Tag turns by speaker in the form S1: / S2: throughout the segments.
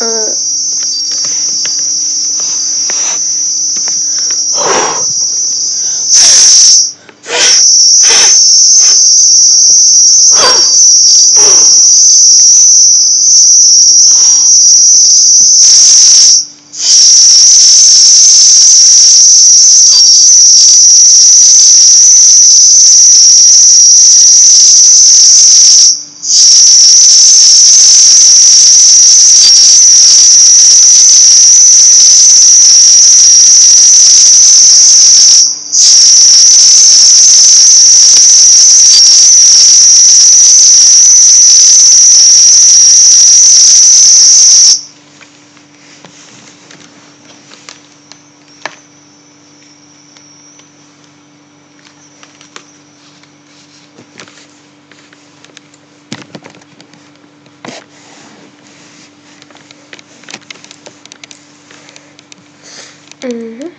S1: Uh, mhm.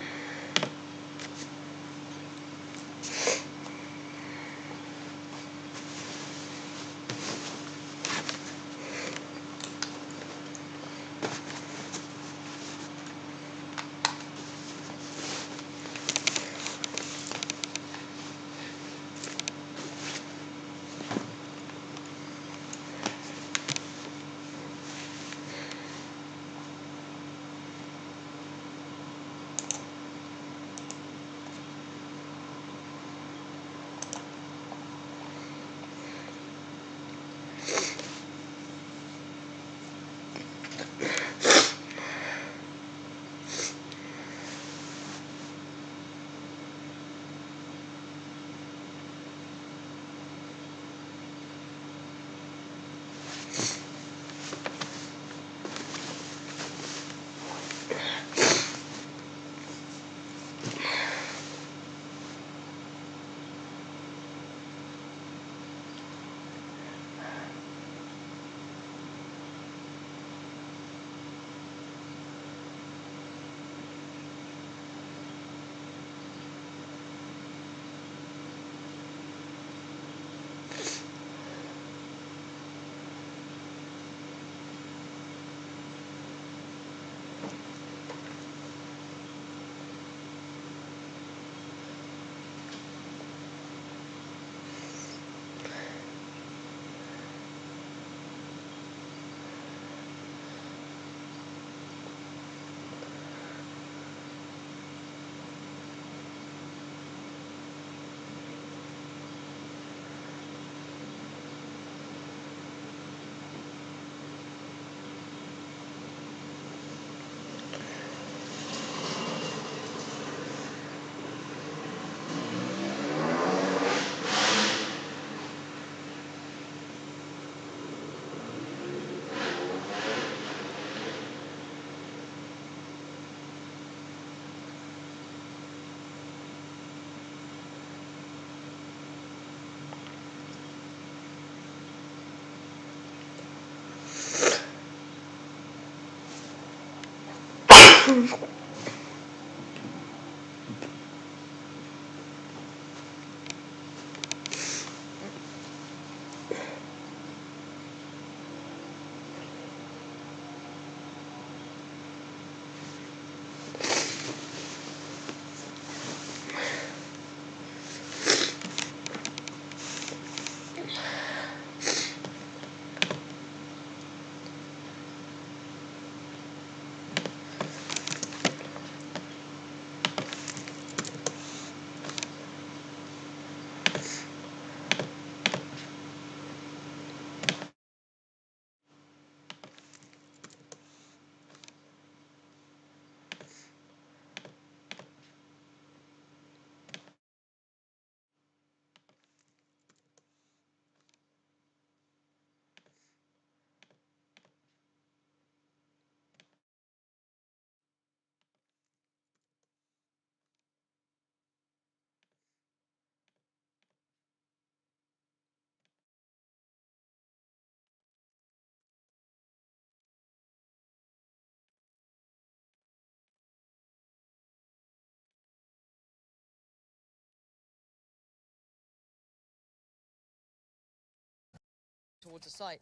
S2: towards the site.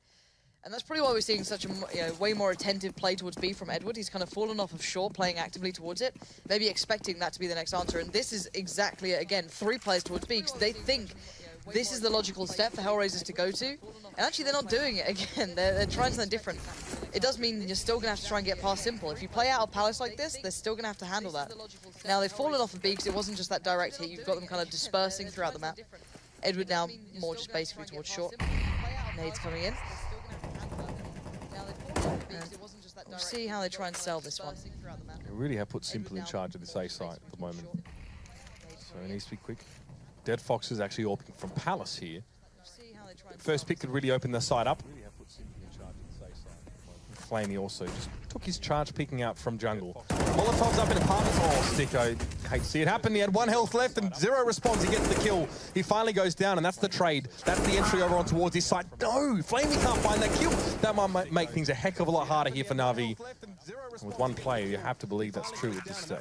S1: And that's probably why we're seeing such a way more attentive play towards B from Edward. He's kind of fallen off of short, playing actively towards it, maybe expecting that to be the next answer. And this is exactly, again, 3 players towards B, because they think this is the logical step for Hellraisers to go to. And actually, they're not doing it again. They're trying something different. It does mean you're still going to have to try and get past Simple. If you play out of Palace like this, they're still going to have to handle that. Now, they've fallen off of B because it wasn't just that direct hit. You've got them kind of dispersing throughout the map. Edward now more just basically towards short. Nades coming in. We'll see how they try and sell this one.
S2: They really have put Simple in charge of this A site at the moment. So it needs to be quick. Dead Fox is actually orping from Palace here. First pick could really open the side up. Flamey also just took his charge picking out from jungle. Molotov's up in apartments. Oh, Sticko. Hate to see it happen. He had 1 health left and 0 response. He gets the kill. He finally goes down, and that's the trade. That's the entry over on towards his side. No! Flamey can't find that kill. That might make things a heck of a lot harder here for Na'Vi. And with 1 player, you have to believe that's true at this stage.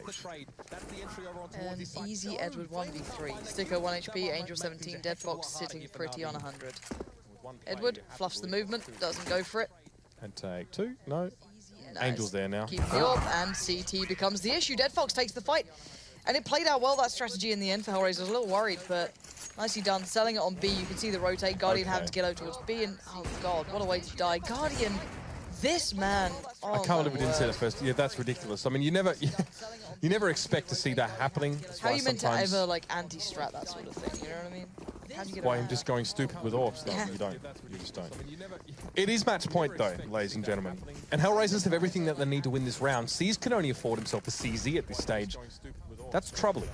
S1: An easy Edward 1v3. Sticko 1 HP, Angel 17, Dead Fox sitting pretty on 100. Edward fluffs the movement, doesn't go for it.
S2: And take 2. No.
S1: Nice.
S2: Angel's there now.
S1: Keep the orb, and CT becomes the issue. Dead Fox takes the fight. And it played out well, that strategy in the end for Hellraiser. I was a little worried, but nicely done. Selling it on B, you can see the rotate. Guardian having to get over towards B, and oh god, what a way to die. Guardian, this man. Oh,
S2: I can't believe we didn't see that first. Yeah, that's ridiculous. I mean, you never expect to see that happening.
S1: How are you meant to ever like anti-strat that sort of thing? You know what I mean?
S2: Why I'm just going stupid with orbs? No, you don't. You just don't. It is match point though, ladies and gentlemen. And Hellraisers have everything that they need to win this round. C's can only afford himself a CZ at this stage. That's troubling.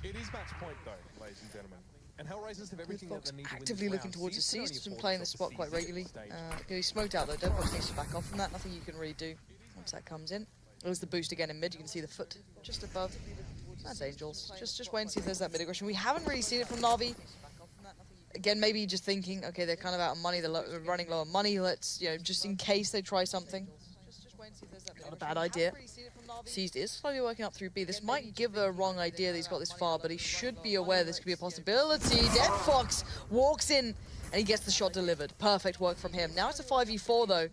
S2: It is match point though, ladies and gentlemen. And Hellraisers have everything that they need to win
S1: actively looking towards the C's. He's been playing this spot quite regularly. He's smoked out though. Dead Fox needs to back off from that. Nothing you can really do once that comes in. There's the boost again in mid. You can see the foot just above. That's Angels. Just wait and see if there's that mid aggression. We haven't really seen it from Na'Vi. Again, maybe just thinking, okay, they're kind of out of money. They're running low on money. Let's, just in case they try something. Not a bad idea. Seized is slowly working up through B. This might give a wrong idea that he's got this far, but he should be aware this could be a possibility. Dead Fox walks in and he gets the shot delivered. Perfect work from him. Now it's a 5v4 though.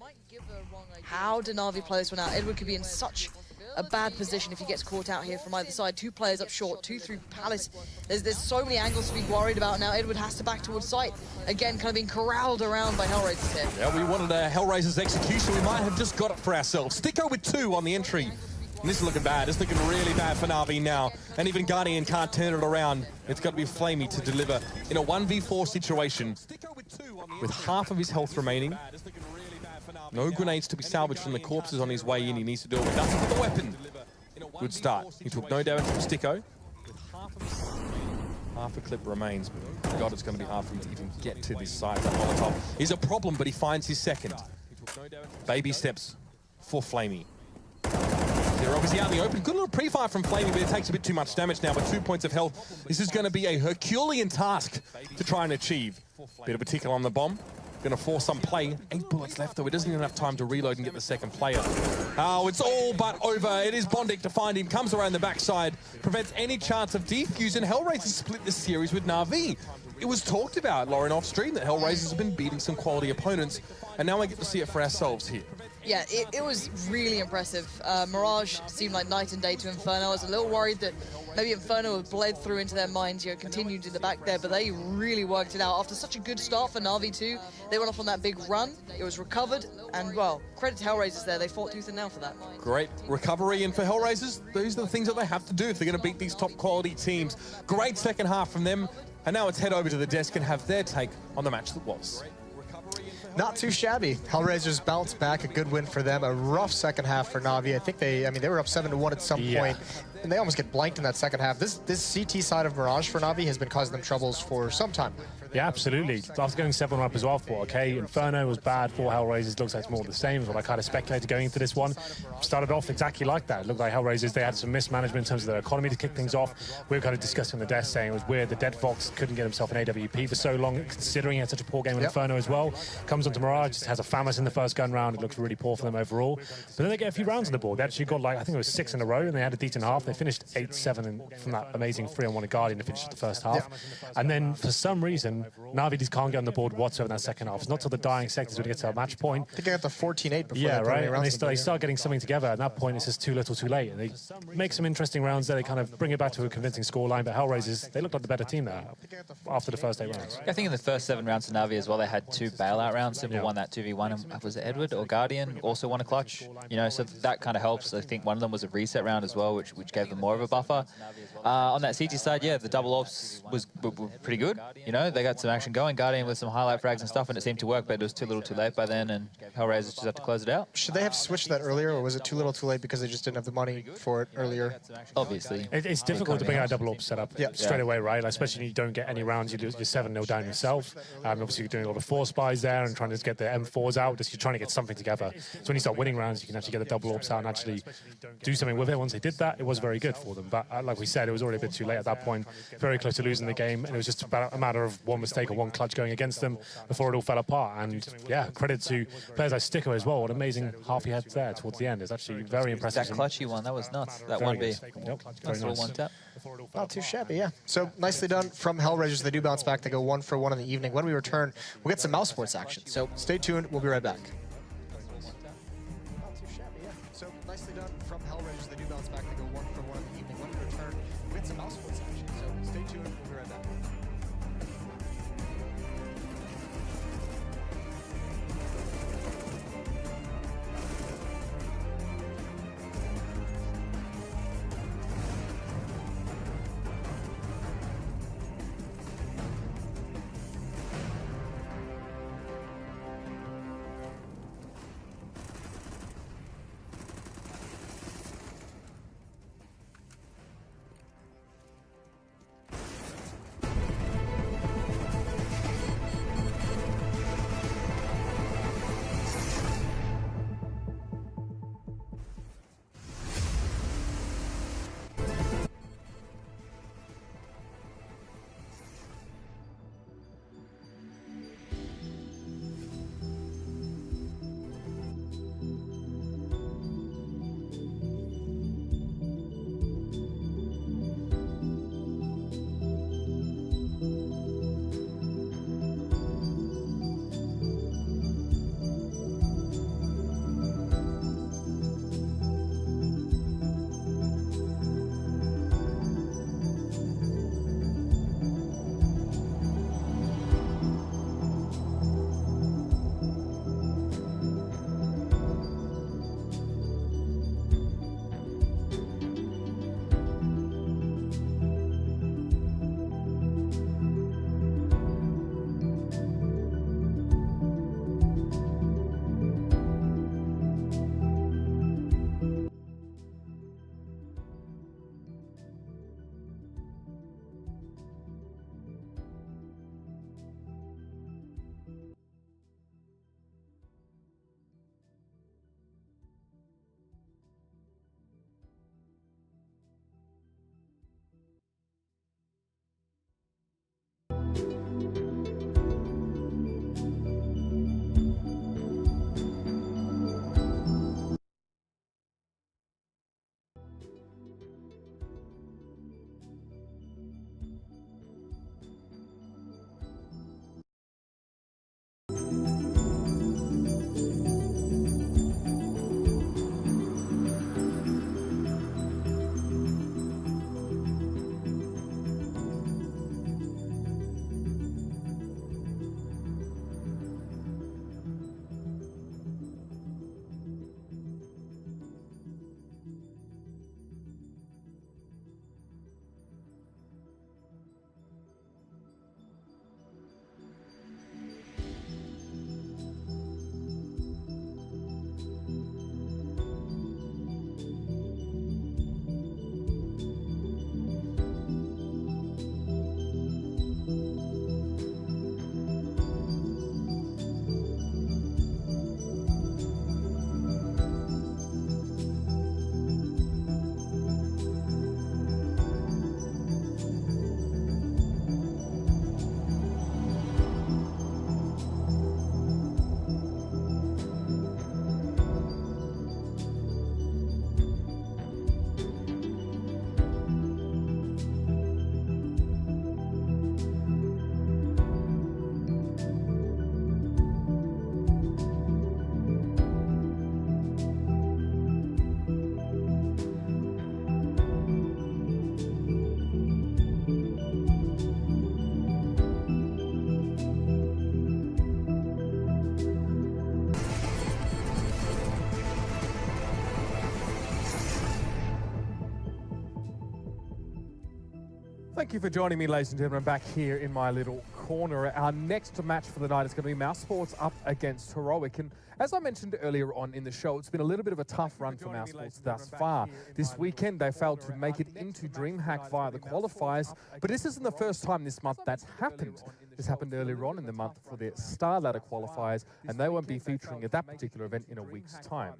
S1: How do Na'Vi play this one out? Edward could be in such a bad position if he gets caught out here from either side. 2 players up short, 2 through Palace. There's so many angles to be worried about now. Edward has to back towards site. Again, kind of being corralled around by Hellraisers here.
S2: Yeah, we wanted a Hellraisers execution. We might have just got it for ourselves. Sticko with 2 on the entry. And this is looking bad. It's looking really bad for Na'Vi now. And even Guardian can't turn it around. It's got to be Flamey to deliver in a 1v4 situation with half of his health remaining. No grenades to be salvaged from the corpses on his way in. He needs to do it with nothing but the weapon. Good start. He took no damage from Sticko. Half a clip remains, but God, it's going to be hard for him to even get to this side. That Molotov is a problem, but he finds his second. Baby steps for Flamey. They're obviously out in the open. Good little pre-fire from Flamey, but it takes a bit too much damage now with 2 points of health. This is going to be a Herculean task to try and achieve. Bit of a tickle on the bomb. Going to force some play. 8 bullets left, though. He doesn't even have time to reload and get the second player. Oh, it's all but over. It is Bondic to find him. Comes around the backside. Prevents any chance of defuse. And Hellraisers split this series with Na'Vi. It was talked about, Lauren, off stream, that Hellraisers have been beating some quality opponents. And now we get to see it for ourselves here.
S1: Yeah, it was really impressive. Mirage seemed like night and day to Inferno. I was a little worried that maybe Inferno had bled through into their minds, continued in the back there, but they really worked it out. After such a good start for Na'Vi too, they went off on that big run. It was recovered, and well, credit to Hellraisers there. They fought tooth and nail for that.
S2: Great recovery, and for Hellraisers, these are the things that they have to do if they're going to beat these top quality teams. Great second half from them, and now let's head over to the desk and have their take on the match that was.
S3: Not too shabby. Hellraisers bounced back, a good win for them. A rough second half for Na'Vi. I think they were up 7-1 at some point, and they almost get blanked in that second half. This CT side of Mirage for Na'Vi has been causing them troubles for some time.
S4: Yeah, absolutely. After going 7-1 up as well, for okay, Inferno was bad for Hellraisers. Looks like it's more the same as what I kind of speculated going into this one. Started off exactly like that. It looked like Hellraisers, they had some mismanagement in terms of their economy to kick things off. We were kind of discussing on the desk saying it was weird that Dead Fox couldn't get himself an AWP for so long, considering he had such a poor game in Inferno as well. Comes onto Mirage, has a Famas in the first gun round. It looks really poor for them overall. But then they get a few rounds on the board. They actually got, like, I think it was 6 in a row, and they had a decent half. They finished 8-7 from that amazing 3-on-1 at Guardian to finish the first half. And then, for some reason, Navi just can't get on the board whatsoever in that second half. It's not till the dying seconds when it gets to a match point.
S3: I think I got the 14-8 before
S4: Yeah,
S3: they put any
S4: right. And
S3: rounds
S4: they start getting something together. At that point, it's just too little, too late. And they make some interesting rounds there. They kind of bring it back to a convincing scoreline. But Hellraisers, they looked like the better team there after the first 8 rounds.
S5: I think in the first 7 rounds of Navi as well, they had 2 bailout rounds. Simple won that 2v1. And was it Edward or Guardian also won a clutch? You know, so that kind of helps. I think one of them was a reset round as well, which gave them more of a buffer. On that CT side, yeah, the double ops were pretty good. You know, they got some action going. Guardian with some highlight frags and stuff, and it seemed to work, but it was too little too late by then, and Hellraisers just had to close it out.
S3: Should they have switched that earlier, or was it too little too late because they just didn't have the money for it earlier?
S5: Obviously.
S4: It's difficult to bring out a double op setup straight away, right? Like, especially when you don't get any rounds, you're 7-0 down yourself. Obviously, you're doing a lot of force buys there and trying to get the M4s out. Just you're trying to get something together. So when you start winning rounds, you can actually get the double ops out and actually do something with it. Once they did that, it was very good for them. But like we said, it was already a bit too late at that point. Very close to losing the game, and it was just about a matter of one mistake or one clutch going against them before it all fell apart. And yeah, credit to players like Sticker as well. What an amazing half he had there towards the end. It's actually very impressive.
S5: That clutch you won, that was nuts. That 1B.
S4: Yep,
S5: Nice little one tap.
S3: Not too shabby, yeah. So nicely done from Hellraisers. They do bounce back. They go 1 for 1 in the evening. When we return, we'll get some mouse sports action. So stay tuned. We'll be right back. Not too shabby, yeah. So nicely done from Hellraisers. They do bounce back. They go 1 for 1 in the evening. When we return, we'll get some mouse sports action. So stay tuned. We'll be right back.
S2: Thank you for joining me, ladies and gentlemen, back here in my little corner. Our next match for the night is going to be Mousesports up against Heroic. And as I mentioned earlier on in the show, it's been a little bit of a tough run for Mousesports thus far. This weekend, they failed to make it into DreamHack via the qualifiers, but this isn't the first time this month that's happened. This happened earlier on in the month for their Star Ladder qualifiers, and they won't be featuring at that particular event in a week's time.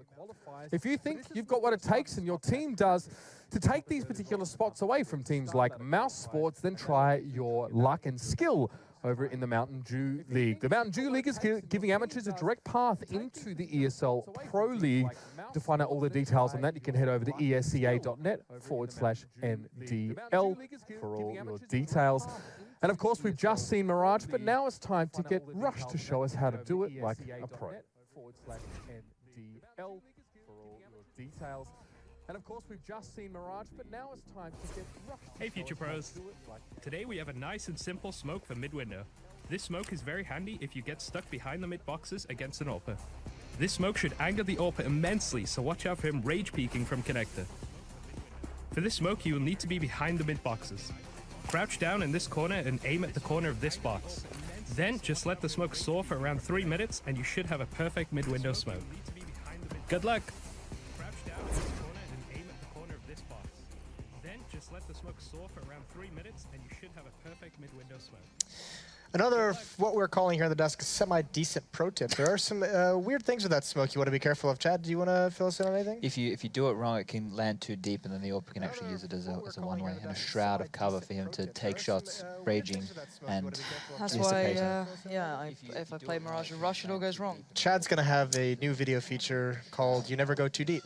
S2: If you think you've got what it takes and your team does to take these particular spots away from teams like Mousesports, then try your luck and skill over in the Mountain Dew League. The Mountain Dew League is giving amateurs a direct path into the ESL Pro League. To find out all the details on that, you can head over to esea.net/MDL for all your details. And of course, we've just seen Mirage, but now it's time to get Rush to show us how to do it like a pro. /MDL for all your details. And of course, we've just seen Mirage, but now it's time to get Rush.
S6: Hey Future Pros, today we have a nice and simple smoke for mid-window. This smoke is very handy if you get stuck behind the mid boxes against an AWPer. This smoke should anger the AWPer immensely, so watch out for him rage peeking from connector. For this smoke, you will need to be behind the mid boxes. Crouch down in this corner and aim at the corner of this box. Then just let the smoke soar for around 3 minutes and you should have a perfect mid-window smoke. Good luck! Just let the smoke soar for around 3 minutes and you should have a perfect mid-window smoke.
S3: Another, what we're calling here on the desk, semi-decent pro tip. There are some weird things with that smoke you want to be careful of. Chad, do you want to fill us in on anything?
S5: If you do it wrong, it can land too deep, and then the AWPer can actually use it as a one-way and a shroud of cover for him to take shots, raging, and
S1: that's why, if I play Mirage and Rush, it all goes wrong.
S3: Chad's going to have a new video feature called You Never Go Too Deep.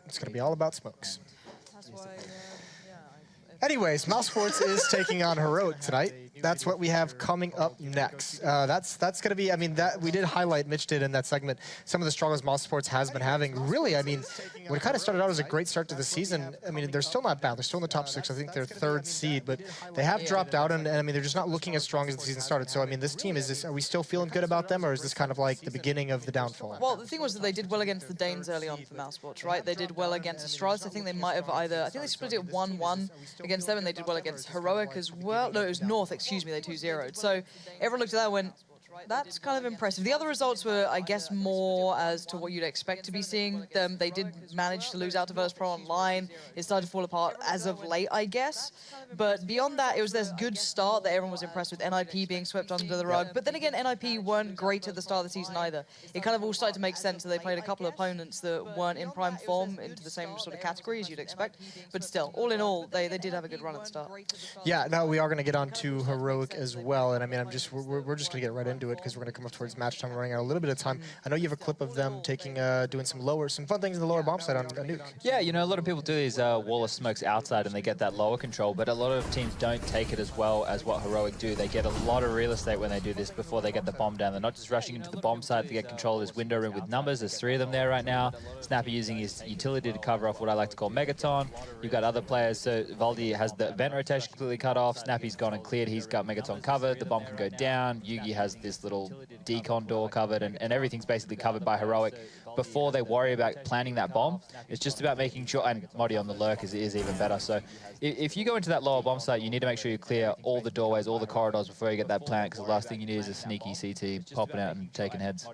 S3: It's going to be all about smokes.
S1: That's why,
S3: Anyways, Mousesports is taking on Heroic tonight. That's what we have coming up next. That's going to be, I mean, that we did highlight, Mitch did in that segment, some of the struggles Mousesports has been having. Really, I mean, when it kind of started out as a great start to the season, I mean, they're still not bad. They're still in the top 6. I think they're 3rd seed, but they have dropped out, and I mean, they're just not looking as strong as the season started. So, I mean, this team, are we still feeling good about them, or is this kind of like the beginning of the downfall?
S1: Well, the thing was that they did well against the Danes early on for Mousesports, right? They did well against Astralis. I think they might have I think they split it 1-1 against them, and they did well against Heroic as well. No, it was North, excuse me, they 2-0'd. So everyone looked at that and went, that's kind of impressive. The other results were, I guess, more as to what you'd expect to be seeing. They did manage to lose out to Virtus Pro Online. It started to fall apart as of late, I guess. But beyond that, it was this good start that everyone was impressed with, NIP being swept under the rug. But then again, NIP weren't great at the start of the season either. It kind of all started to make sense, so they played a couple of opponents that weren't in prime form into the same sort of category as you'd expect. But still, all in all, they did have a good run at the start.
S3: Yeah, no, we are going to get on to Heroic as well. And I mean, we're just going to get right into it because we're going to come up towards match time. We're running out a little bit of time. I know you have a clip of them taking, doing some fun things in the lower bomb side on Nuke.
S5: Yeah, you know, a lot of people do these wall of smokes outside and they get that lower control, but a lot of teams don't take it as well as what Heroic do. They get a lot of real estate when they do this before they get the bomb down. They're not just rushing into the bomb site to get control of this window room with numbers. There's 3 of them there right now. Snappy using his utility to cover off what I like to call Megaton. You've got other players, so Valdi has the vent rotation completely cut off. Snappy's gone and cleared. He's got Megaton covered. The bomb can go down. Yugi has this little decon door covered, and everything's basically covered by Heroic before they worry about planting that bomb. It's just about making sure, and Modi on the lurk is even better. So if you go into that lower bomb site, you need to make sure you clear all the doorways, all the corridors before you get that plant, because the last thing you need is a sneaky CT popping out and taking heads.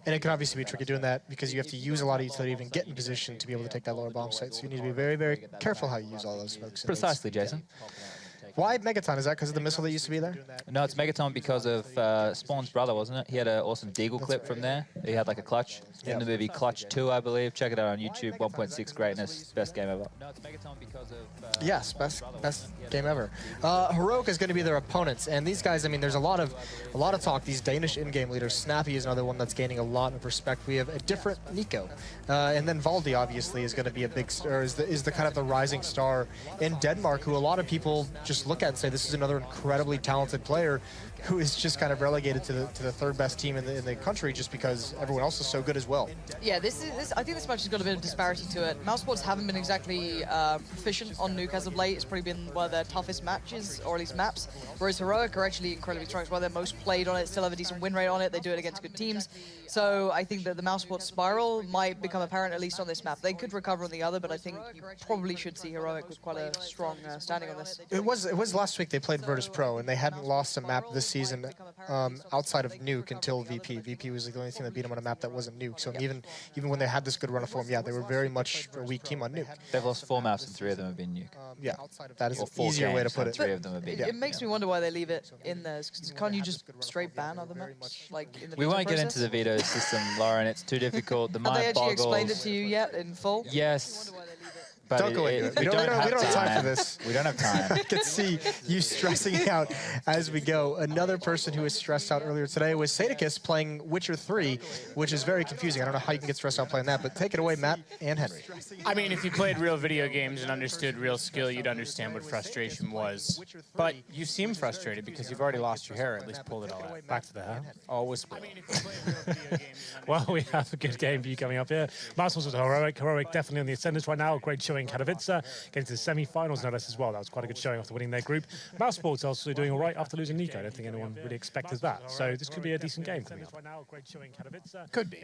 S3: And it can obviously be tricky doing that because you have to use a lot of utility to even get in position to be able to take that lower bomb site. So you need to be very, very careful how you use all those smokes.
S5: Precisely, Jason.
S3: Why Megaton? Is that because of the missile that used to be there?
S5: No, it's Megaton because of Spawn's brother, wasn't it? He had an awesome deagle clip from there. He had like a clutch in the movie Clutch 2, I believe. Check it out on YouTube. 1.6 greatness. Best game ever. No, it's Megaton because of...
S3: yes, best game ever. Heroic is going to be their opponents, and these guys, I mean, there's a lot of talk. These Danish in-game leaders. Snappy is another one that's gaining a lot of respect. We have a different Nico, and then Valdi obviously is going to be a big star. Is the kind of the rising star in Denmark, who a lot of people just look at and say this is another incredibly talented player. who is just kind of relegated to the third best team in the country just because everyone else is so good as well.
S1: Yeah, I think this match has got a bit of disparity to it. Mousesports haven't been exactly proficient on Nuke as of late. It's probably been one of their toughest matches, or at least maps, whereas Heroic are actually incredibly strong. It's why they're most played on it, still have a decent win rate on it. They do it against good teams. So I think that the Mousesports spiral might become apparent, at least on this map. They could recover on the other, but I think you probably should see Heroic with quite a strong standing on this.
S3: It was last week they played Virtus Pro, and they hadn't lost a map this season outside of Nuke until VP. VP was the only team that beat them on a map that wasn't Nuke. So even when they had this good run of form, yeah, they were very much a weak team on Nuke.
S5: They've lost 4 maps and 3 of them have been Nuke.
S3: Yeah, that is
S5: Or
S3: an
S5: 4
S3: easier way to
S5: games
S3: put
S5: and
S3: it.
S5: 3 of them have been.
S1: It makes me wonder why they leave it in there. Can't you just straight ban other maps? Like in the
S5: We
S1: veto
S5: won't get
S1: process?
S5: into the veto system, Lauren. It's too difficult. The
S1: Have they
S5: mind
S1: actually
S5: boggles.
S1: explained it to you yet in full?
S5: Yes. But
S3: Don't go into it. We don't have time for this.
S5: We don't have time.
S3: I can see you stressing out as we go. Another person who was stressed out earlier today was Sadicus playing Witcher 3, which is very confusing. I don't know how you can get stressed out playing that, but take it away, Matt and Henry.
S7: I mean, if you played real video games and understood real skill, you'd understand what frustration was. But you seem frustrated because you've already lost your hair, or at least pulled it all out.
S4: Back to the hair.
S7: Always.
S4: Well, we have a good game for you coming up here. Mousesports with Heroic. Heroic definitely on the ascendant right now. A great showing in Katowice. Getting to the semi-finals no less as well. That was quite a good showing after winning their group. Mousesports also doing all right after losing Nico. I don't think anyone really expected that. So this could be a decent game coming up.
S7: Could be.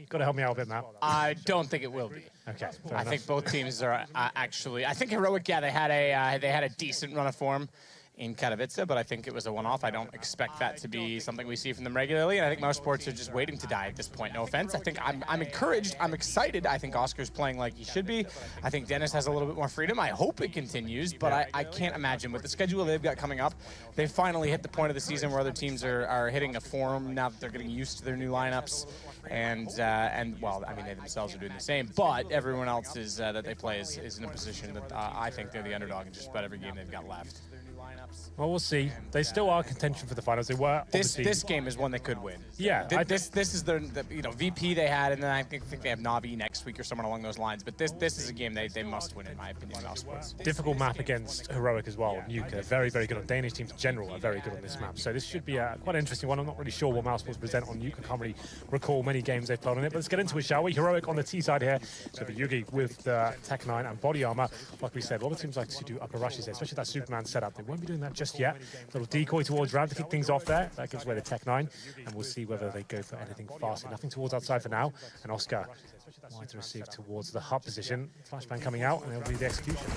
S4: Got to help me out a bit, Matt.
S7: I don't think it will be.
S4: Okay, fair
S7: I
S4: enough.
S7: think both teams are actually. I think Heroic, yeah, they had a decent run of form in Katowice, but I think it was a one-off. I don't expect that to be something we see from them regularly, and I think Mousesports are just waiting to die at this point. No offense. I think I'm encouraged. I'm excited. I think Oscar's playing like he should be. I think Dennis has a little bit more freedom. I hope it continues, but I can't imagine with the schedule they've got coming up. They've finally hit the point of the season where other teams are hitting a form now that they're getting used to their new lineups. And well, I mean, they themselves are doing the same, but everyone else is that they play is in a position that I think they're the underdog in just about every game they've got left.
S4: Well, we'll see. They still are contention for the finals. They were obviously...
S7: This game is one they could win.
S4: Yeah.
S7: This is the VP they had, and then I think they have Navi next week or someone along those lines. But this is a game they must win, in my opinion.
S4: Difficult map against Heroic as well. Nuke are very, very good on Danish teams in general are very good on this map. So this should be a quite an interesting one. I'm not really sure what Mousesports present on Nuke. I can't really recall many games they've played on it. But let's get into it, shall we? Heroic on the T side here. So the Yugi with the Tech 9 and body armor. Like we said, a lot of teams like to do upper rushes there, especially that Superman setup. They won't be doing that just yet. Little decoy towards Ram to kick things off there. That gives away the Tech 9. And we'll see whether they go for anything faster. Nothing towards outside for now. And Oscar wide to receive towards the hut position. Flashbang coming out, and it'll be the execution.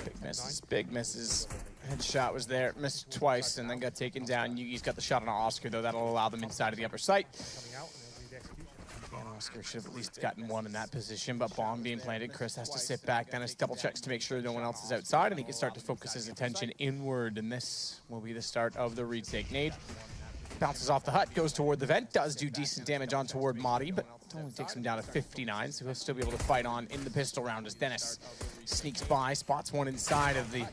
S7: Big misses, big misses. Headshot was there, missed twice, and then got taken down. Yugi's got the shot on Oscar, though. That'll allow them inside of the upper site. And Oscar should have at least gotten one in that position, but bomb being planted. Chris has to sit back. Dennis double checks to make sure no one else is outside, and he can start to focus his attention inward, and this will be the start of the retake. Nade bounces off the hut, goes toward the vent, does do decent damage on toward Madi, but only takes him down to 59, so he'll still be able to fight on in the pistol round as Dennis sneaks by, spots one inside of the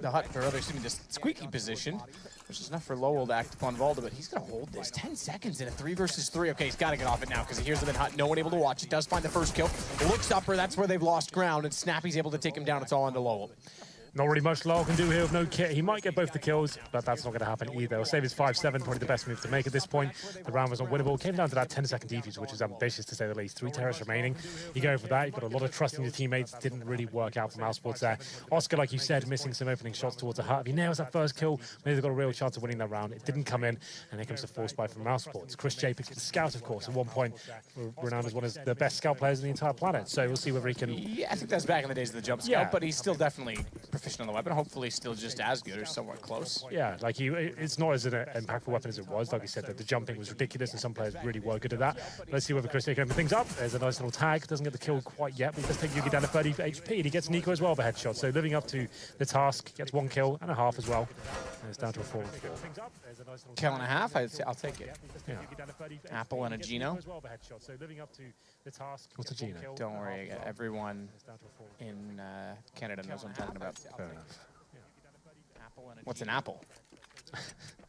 S7: hut, or rather, excuse me, the squeaky position, which is enough for Lowell to act upon Valda, but he's going to hold this. 10 seconds in a 3 versus 3. Okay, he's got to get off it now because he hears them in hut. No one able to watch it. Does find the first kill. Looks upper. That's where they've lost ground, and Snappy's able to take him down. It's all onto Lowell.
S4: Not really much Lowell can do here with no kit. He might get both the kills, but that's not going to happen either. He'll save his 5-7, probably the best move to make at this point. The round was unwinnable. Came down to that 10-second defuse, which is ambitious to say the least. 3 terrorists remaining. You go for that. You've got a lot of trust in your teammates. Didn't really work out for Mousesports there. Oscar, like you said, missing some opening shots towards the hut. If he nails that first kill, maybe they've got a real chance of winning that round. It didn't come in, and here comes the force buy from Mousesports. Chris J picks the scout, of course. At one point, renowned as one of the best scout players in the entire planet. So we'll see whether he can...
S7: Yeah, I think that's back in the days of the jump scout, but he's still definitely proficient on the weapon. Hopefully still just as good or somewhat close.
S4: Yeah, like it's not as an impactful weapon as it was. Like we said, the jumping was ridiculous, and some players really were good at that. But let's see whether Chris can open things up. There's a nice little tag. Doesn't get the kill quite yet, but he does take Yugi down to 30 HP, and he gets Nico as well for headshot. So living up to the task, gets 1 kill and a half as well. And it's down to a 4 and 4.
S7: Kill and a half, I'll take it.
S4: Yeah.
S7: Apple and a Geno.
S4: What's a Geno?
S7: Don't worry, everyone in Canada knows what I'm talking about.
S4: Fair enough.
S7: What's an apple?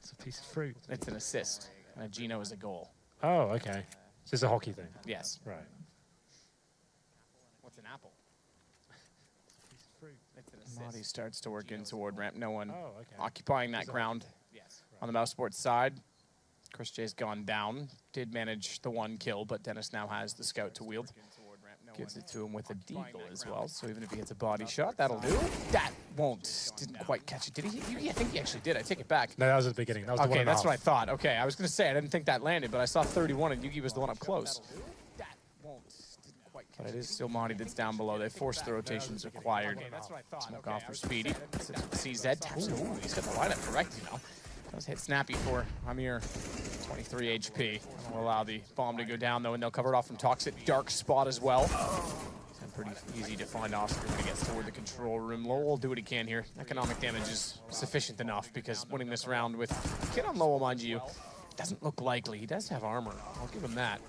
S4: It's a piece of fruit.
S7: It's an assist, and a Geno is a goal.
S4: Oh, okay. So it's a hockey thing.
S7: Yes.
S4: Right.
S7: What's an apple? It's an assist. Madi starts to work in toward ramp. No one occupying that ground. Yes. on the mousesport side. Chris J's gone down. Did manage the 1 kill, but Dennis now has the scout to wield. Gives it to him with a deagle as well, so even if he gets a body shot, that'll do. That didn't quite catch it. Did he? I think he actually did. I take it back.
S4: No, that was at the beginning. That was the
S7: okay, that's
S4: 1.5.
S7: what I thought. Okay, I was going to say, I didn't think that landed, but I saw 31 and Yugi was the one up close. But it is still Monty that's down below. They forced the rotations required. Smoke off for Speedy. CZ taps. Ooh, he's got the lineup correct, you know. Does hit Snappy for Amir. 23 HP. Will allow the bomb to go down, though, and they'll cover it off from Toxic. Dark spot as well. And pretty easy to find Oscar when he gets toward the control room. Lowell will do what he can here. Economic damage is sufficient enough because winning this round with Kid on Lowell, mind you, doesn't look likely. He does have armor. I'll give him that.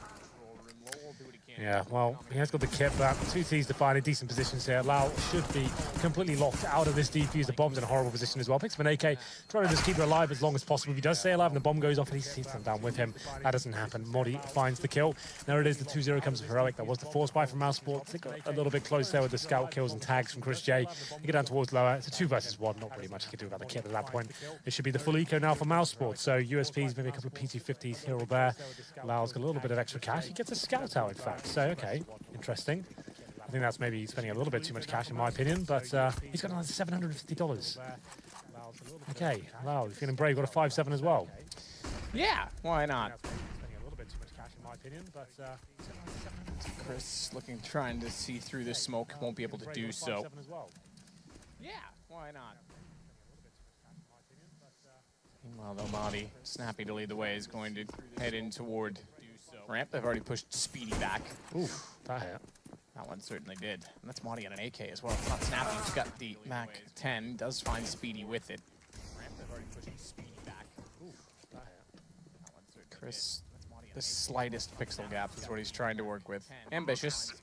S4: Yeah, well, he has got the kit back. 2 T's to find in decent positions here. Lau should be completely locked out of this defuse. The bomb's in a horrible position as well. Picks up an AK, trying to just keep her alive as long as possible. If he does stay alive and the bomb goes off, he sees them down with him. That doesn't happen. Modi finds the kill. There it is. The 2-0 comes from Heroic. That was the force buy from mousesport. They got a little bit close there with the scout kills and tags from Chris J. They get down towards lower. It's a 2 versus 1. Not really much he can do about the kit at that point. It should be the full eco now for mousesport. So USPs, maybe a couple of PT50s here or there. Lau's got a little bit of extra cash. He gets a scout out, in fact. So, okay. Interesting. I think that's maybe spending a little bit too much cash, in my opinion, but he's got another $750. Okay, Lau, you're feeling brave. Got a 5-7 as well.
S7: Yeah, why not?
S4: Spending a little bit too much cash, in my opinion, but
S7: Chris trying to see through the smoke, won't be able to do so. Yeah, why not? Meanwhile, though, Madi, Snappy to lead the way, is going to head in toward ramp. They've already pushed Speedy back.
S4: Oof, that hit.
S7: That one certainly did. And that's Monty on an AK as well. It's not Snappy. He's got the Mac 10. Does find Speedy with it. They've already pushed Speedy back.
S4: Oof, that hit.
S7: Chris, the slightest pixel gap is what he's trying to work with. Ambitious.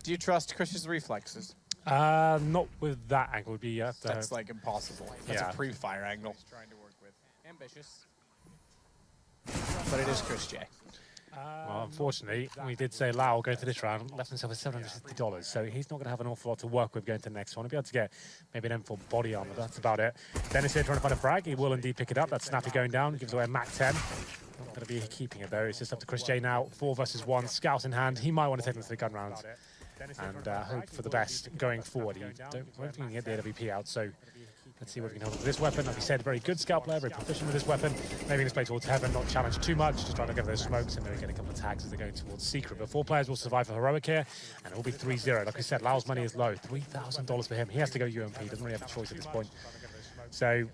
S7: Do you trust Chris's reflexes?
S4: Not with that angle. Would be
S7: That's like impossible. That's
S4: yeah.
S7: a pre-fire angle. Trying to work with. Ambitious. But it is Chris J.
S4: Well, unfortunately, we did say Lau going to this round, left himself with $750, so he's not going to have an awful lot to work with going to the next one. He'll be able to get maybe an M4 body armor, that's about it. Dennis here trying to find a frag. He will indeed pick it up. That's Snappy going down, gives away a Mac 10. Not going to be keeping it though. It's just up to Chris J now. 4 versus 1, scouts in hand. He might want to take them to the gun round and hope for the best going forward. I don't think he can get the AWP out, so let's see what we can hold with this weapon. Like we said, very good scout player, very proficient with this weapon. Maybe going to play towards heaven, not challenge too much, just trying to get those smokes and maybe get a couple of tags as they're going towards secret. But 4 players will survive for Heroic here, and it will be 3-0. Like we said, Lau's money is low, $3,000 for him. He has to go UMP, doesn't really have a choice at this point. So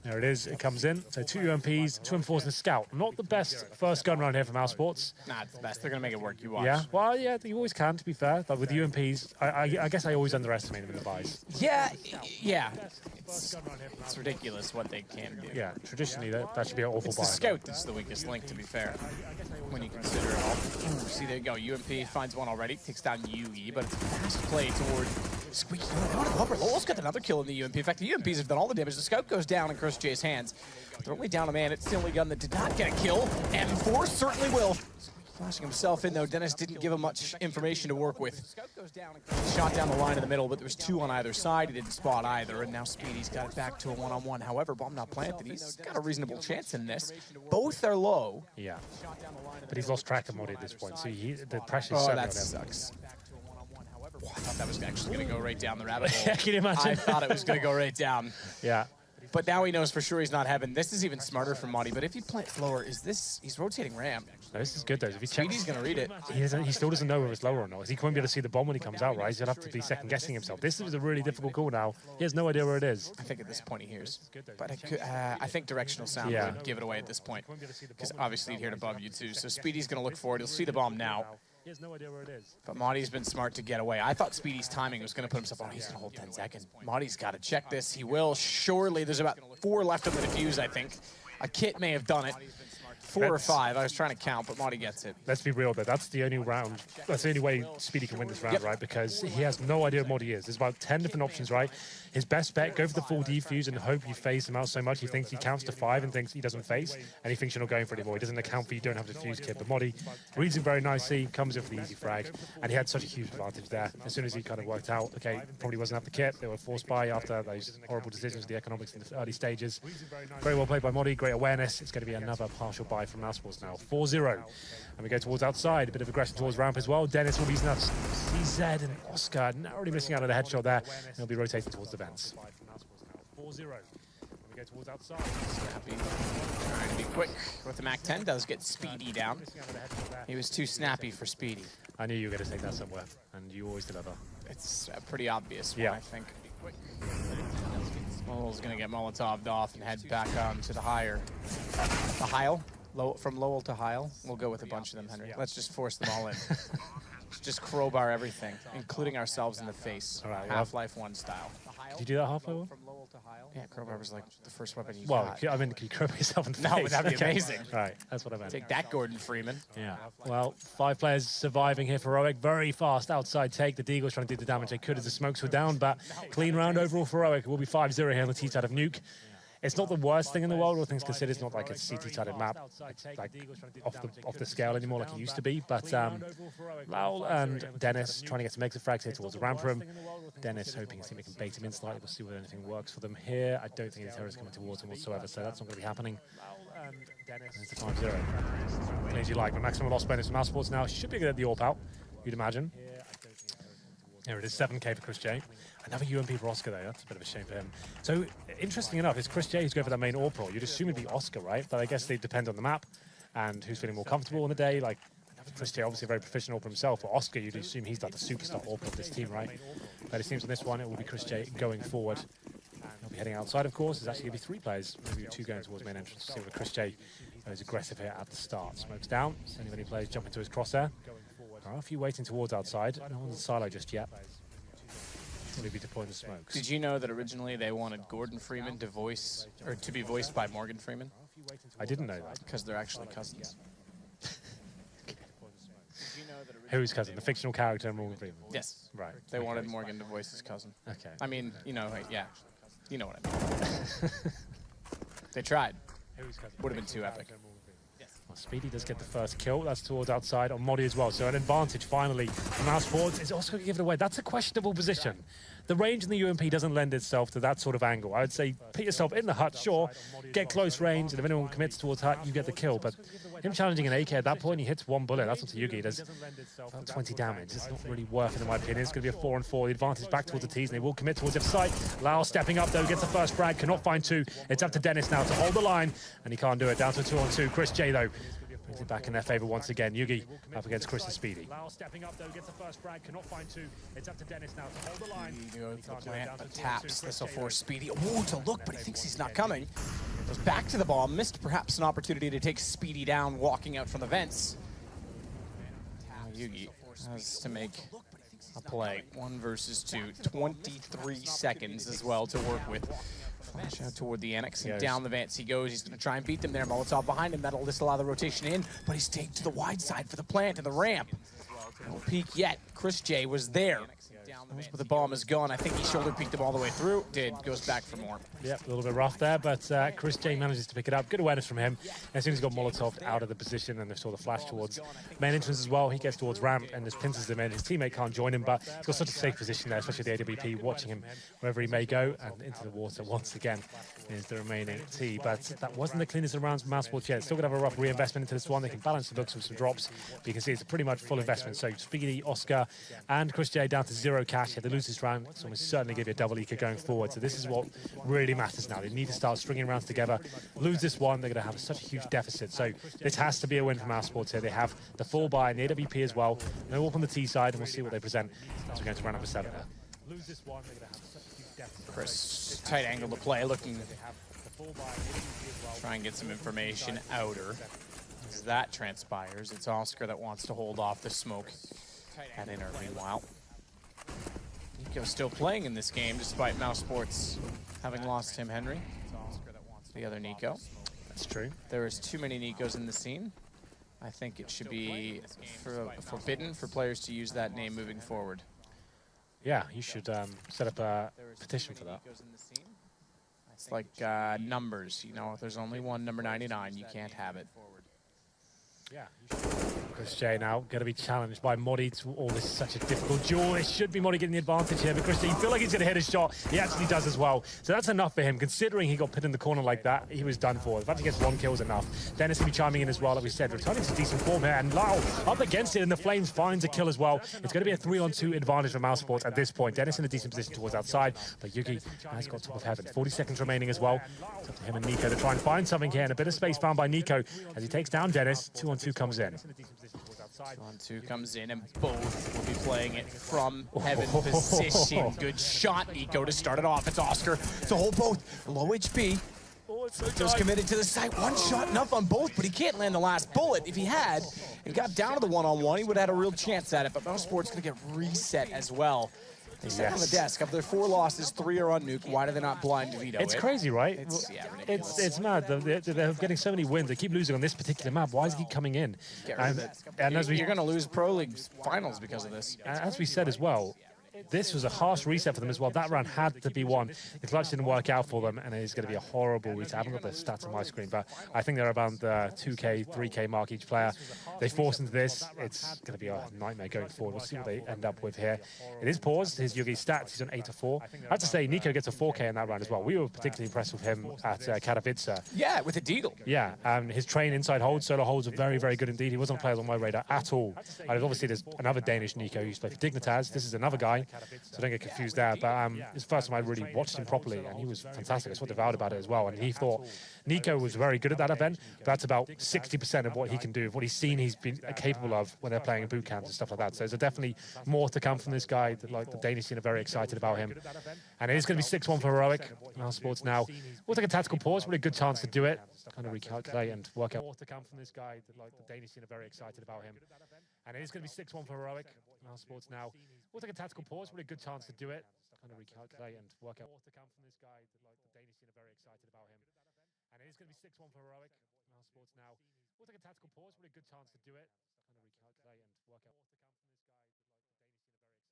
S4: there it is, it comes in. So 2 UMPs, 2 M4s and a scout. Not the best first gun round here from mousesport.
S7: Nah, it's the best. They're going to make it work. You watch.
S4: Yeah, well, yeah, you always can, to be fair. But with UMPs, I guess I always underestimate them in the buys.
S7: Yeah, yeah. It's ridiculous what they can do.
S4: Yeah, traditionally, that should be an awful
S7: It's
S4: buy.
S7: the scout that's the weakest link, to be fair, when you consider it all. Ooh, see, there you go. UMP finds one already. Takes down Yugi, but it's a fast play toward Squeaky. Lowell's got another kill in the UMP. In fact, the UMPs have done all the damage. The scout goes down in Chris J's hands. They're only down a man. It's the only gun that did not get a kill. M4 certainly will. Flashing himself in, though. Dennis didn't give him much information to work with. Shot down the line in the middle, but there was 2 on either side. He didn't spot either, and now Speedy's got it back to a one-on-one. However, bomb not planted. He's got a reasonable chance in this. Both are low.
S4: Yeah, but he's lost track of Modi at this point, so the pressure's
S7: Oh,
S4: certainly
S7: that
S4: on him.
S7: sucks. Oh, I thought that was actually going to go right down the rabbit hole.
S4: Can you imagine?
S7: I thought it was going to go right down.
S4: Yeah.
S7: But now he knows for sure he's not heaven. This is even smarter from Monty. But if he plants lower, he's rotating ramp.
S4: No, this is good though. If he checks,
S7: Speedy's going to read it.
S4: he still doesn't know whether it's lower or not. He won't be able to see the bomb when he comes out, right? He'll have to be second guessing himself. This is a really difficult call now. He has no idea where it is.
S7: I think at this point he hears. But I think directional sound would give it away at this point. Because obviously he'd hear it above you too. So Speedy's going to look for it. He'll see the bomb now.
S4: He has no idea where it is.
S7: But Monty's been smart to get away. I thought Speedy's timing was going to put himself on. He's going to hold 10 seconds. Monty's got to check this. He will. Surely there's about 4 left on the defuse, I think. A kit may have done it. 4 or 5. I was trying to count, but Marty gets it.
S4: Let's be real, though. That's the only round. That's the only way Speedy can win this round, right? Because he has no idea what mod he is. There's about 10 different options, right? His best bet, go for the full defuse and hope you phase him out so much he thinks he counts to 5 and thinks he doesn't phase, and he thinks you're not going for it anymore. He doesn't account for you don't have the defuse kit. But Modi reads him very nicely, comes in for the easy frag, and he had such a huge advantage there. As soon as he kind of worked out, okay, probably wasn't have the kit. They were forced by after those horrible decisions with the economics in the early stages. Very well played by Modi, great awareness. It's going to be another partial buy from mousesports now. 4-0. And we go towards outside, a bit of aggression towards ramp as well. Dennis will be using that CZ and Oscar, narrowly missing out on the headshot there. And he'll be rotating towards the vents. 4-0. And we go towards outside.
S7: Snappy. Trying to be quick with the MAC-10. Does get Speedy down. He was too snappy for Speedy.
S4: I knew you were going to take that somewhere, and you always deliver.
S7: It's a pretty obvious one,
S4: Yeah.
S7: I think. Lowell's going to get Molotov'd off and head back on to the higher. The Heil? From Lowell to Heil? We'll go with a bunch of them, Henry. Let's just force them all in. Just crowbar everything, including ourselves in the face.
S4: All right,
S7: Half-Life 1 style.
S4: Did you do that halfway well?
S7: Yeah, crowbar was like the first weapon you
S4: Well,
S7: got.
S4: I mean, can you crowbar yourself in the
S7: No,
S4: face?
S7: that'd be
S4: Okay.
S7: amazing.
S4: Right, that's what I meant.
S7: Take that, Gordon Freeman.
S4: Yeah. Well, 5 players surviving here for Heroic. Very fast outside take. The Deagles trying to do the damage they could as the smokes were down, but clean round overall for Heroic. It will be 5-0 here on the T-side of Nuke. It's not the worst thing in the world, all things considered. It's not like a CT-sided map, like off the scale anymore like it used to be. But Lowell and Dennis trying to get some exit frags here towards the ramp room. Dennis hoping his teammate can bait him in slightly. We'll see whether anything works for them here. I don't think any terrorists coming towards him whatsoever, so that's not going to be happening. And it's a 5-0. Play as you like, but maximum loss bonus from mousesports now. Should be good at the AWP out, you'd imagine. Here it is, 7k for Chris J. Another UMP for Oscar there. That's a bit of a shame for him. So, interesting enough, it's Chris J who's going for that main AWP role. You'd assume it'd be Oscar, right? But I guess they depend on the map and who's feeling more comfortable on the day. Like, Chris J obviously very professional for himself, but Oscar, you'd assume he's like the superstar AWP of this team, right? But it seems on this one, it will be Chris J going forward. He'll be heading outside, of course. There's actually going to be 3 players, maybe 2 going towards main entrance. See whether Chris J is aggressive here at the start. Smokes down. See if any players jump into his crosshair. There are a few waiting towards outside. No one's in silo just yet. Will he be deploying the smokes?
S7: Did you know that originally they wanted Gordon Freeman to be voiced by Morgan Freeman?
S4: I didn't know that.
S7: Because they're actually cousins.
S4: Who's cousin? The fictional character Morgan Freeman?
S7: Yes.
S4: Right.
S7: They wanted Morgan to voice his cousin.
S4: Okay.
S7: I mean, you know, yeah. You know what I mean. They tried. Would have been too epic.
S4: Well, Speedy does get the first kill. That's towards outside on Modi as well. So an advantage finally for mousesports. Is also going to give it away. That's a questionable position. The range in the UMP doesn't lend itself to that sort of angle. I would say put yourself in the hut, sure, get close range, and if anyone commits towards hut, you get the kill. But him challenging an AK at that point, he hits 1 bullet. That's onto Yugi. Does about 20 damage. It's not really worth it, in my opinion. It's going to be a 4-on-4. The advantage back towards the T's, and they will commit towards the side. Lau stepping up, though, gets the first frag. Cannot find 2. It's up to Dennis now to hold the line, and he can't do it. Down to 2-on-2. Chris J, though, brings it back in their favor once again. Yugi up against Chris and Speedy. Lau stepping up, though, gets the first frag. Cannot find 2. It's up to Dennis now to hold the line.
S7: He goes to the plant, but taps. This will force Speedy. Oh, to look, but he thinks he's not coming. Goes back to the ball. Missed perhaps an opportunity to take Speedy down, walking out from the vents. Yugi has to make a play. 1 versus 2. 23 seconds as well to work with. Flash out toward the annex and down the vents he goes. He's going to try and beat them there. Molotov behind him. That'll disallow the rotation in, but he's taken to the wide side for the plant and the ramp. No peek yet. Chris J was there. But the bomb is gone. I think he shoulder peeked him all the way through. Goes back for more.
S4: Yep, a little bit rough there, but Chris J manages to pick it up. Good awareness from him. As soon as he got Molotov out of the position and they saw the flash towards main entrance as well, he gets towards ramp and just pinches him in. His teammate can't join him, but he's got such a safe position there, especially the AWP watching him wherever he may go. And into the water once again is the remaining T. But that wasn't the cleanest of rounds for mousesports yet. Still going to have a rough reinvestment into this one. They can balance the books with some drops, but you can see it's a pretty much full investment. So Speedy, Oscar, and Chris J down to 0 cash. If they lose this round, it's almost certainly give you a double eco going forward. So this is what really matters now. They need to start stringing rounds together. Lose this one, they're going to have such a huge deficit. So this has to be a win for mousesports here. They have the full buy and the AWP as well. No up on the T side, and we'll see what they present as we're going to round number 7. Lose this one, they're going to have such a huge deficit.
S7: Chris, tight angle to play, looking try and get some information outer. As that transpires, it's Oscar that wants to hold off the smoke at inner. Meanwhile, Nico's still playing in this game despite mousesports having lost Tim Henry. The other Nico.
S4: That's true.
S7: There is too many Nikos in the scene. I think it should be forbidden for players to use that name moving forward.
S4: Yeah, you should set up a petition for that.
S7: It's like numbers, you know, if there's only one number 99, you can't have it.
S4: Yeah. Chris J now going to be challenged by Modi. Oh, this is such a difficult duel. It should be Modi getting the advantage here, but Chris J, you feel like he's going to hit his shot. He actually does as well. So that's enough for him. Considering he got put in the corner like that, he was done for. The fact he gets 1 kill is enough. Dennis will be chiming in as well, like we said, returning to decent form here. And Lau up against it, and the Flames finds a kill as well. It's going to be a 3-on-2 advantage for mousesport at this point. Dennis in a decent position towards outside, but Yugi has got top of heaven. 40 seconds remaining as well. It's up to him and Nico to try and find something here, and a bit of space found by Nico as he takes down Dennis. 2-on-2 comes in.
S7: 2-on-2 comes in, and both will be playing it from heaven position. Good shot, Nico, to start it off. It's Oscar to hold both. Low HP. Just committed to the site. One shot enough on both, but he can't land the last bullet. If he had and got down to the one-on-one, he would have had a real chance at it, but mousesport's going to get reset as well. They sat on the desk. Of their 4 losses, 3 are on Nuke. Why do they not blind veto it?
S4: It's crazy, right?
S7: It's
S4: mad. They're getting so many wins. They keep losing on this particular map. Why does he keep coming in?
S7: And as you're going to lose Pro League finals because of this.
S4: As we said as well, this was a harsh reset for them as well. That round had to be won. The clutch didn't work out for them, and it's going to be a horrible reset. I haven't got the stats on my screen, but I think they're around the 2K, 3K mark each player. They force into this. It's going to be a nightmare going forward. We'll see what they end up with here. It is paused. His Yugi stats, he's on 8-4. I have to say, Nico gets a 4K in that round as well. We were particularly impressed with him at Katowice.
S7: Yeah, with a deagle.
S4: Yeah, his train inside holds, solo holds are very, very good indeed. He wasn't players on my radar at all. Obviously, there's another Danish Nico who's played for Dignitas. This is another guy, so don't get confused there. But it's the first time I really watched him properly, and he was fantastic. I saw devoured about it as well, and he thought Nico was very good at that event. But that's about 60% of what he can do, of what he's seen he's been capable of when they're playing in boot camps and stuff like that. So there's definitely more to come from this guy. Like the Danish scene are very excited about him. And it is going to be 6-1 for Heroic. Sports now. We'll take a tactical pause. Really good chance to do it. Kind of recalculate and work out more to come from this guy. Like the Danish scene are very excited about him. And it is going to be 6-1 for Heroic. Sports now. We'll take a tactical pause. Really good chance to do it. Kind of recalculate and work out more to come from this guy. Like the Danish scene are very excited about him. And it is going to be 6-1 for Heroic. Sports now. We'll take a tactical pause. Really good chance to do it. Kind of recalculate and work out more to come from this guy.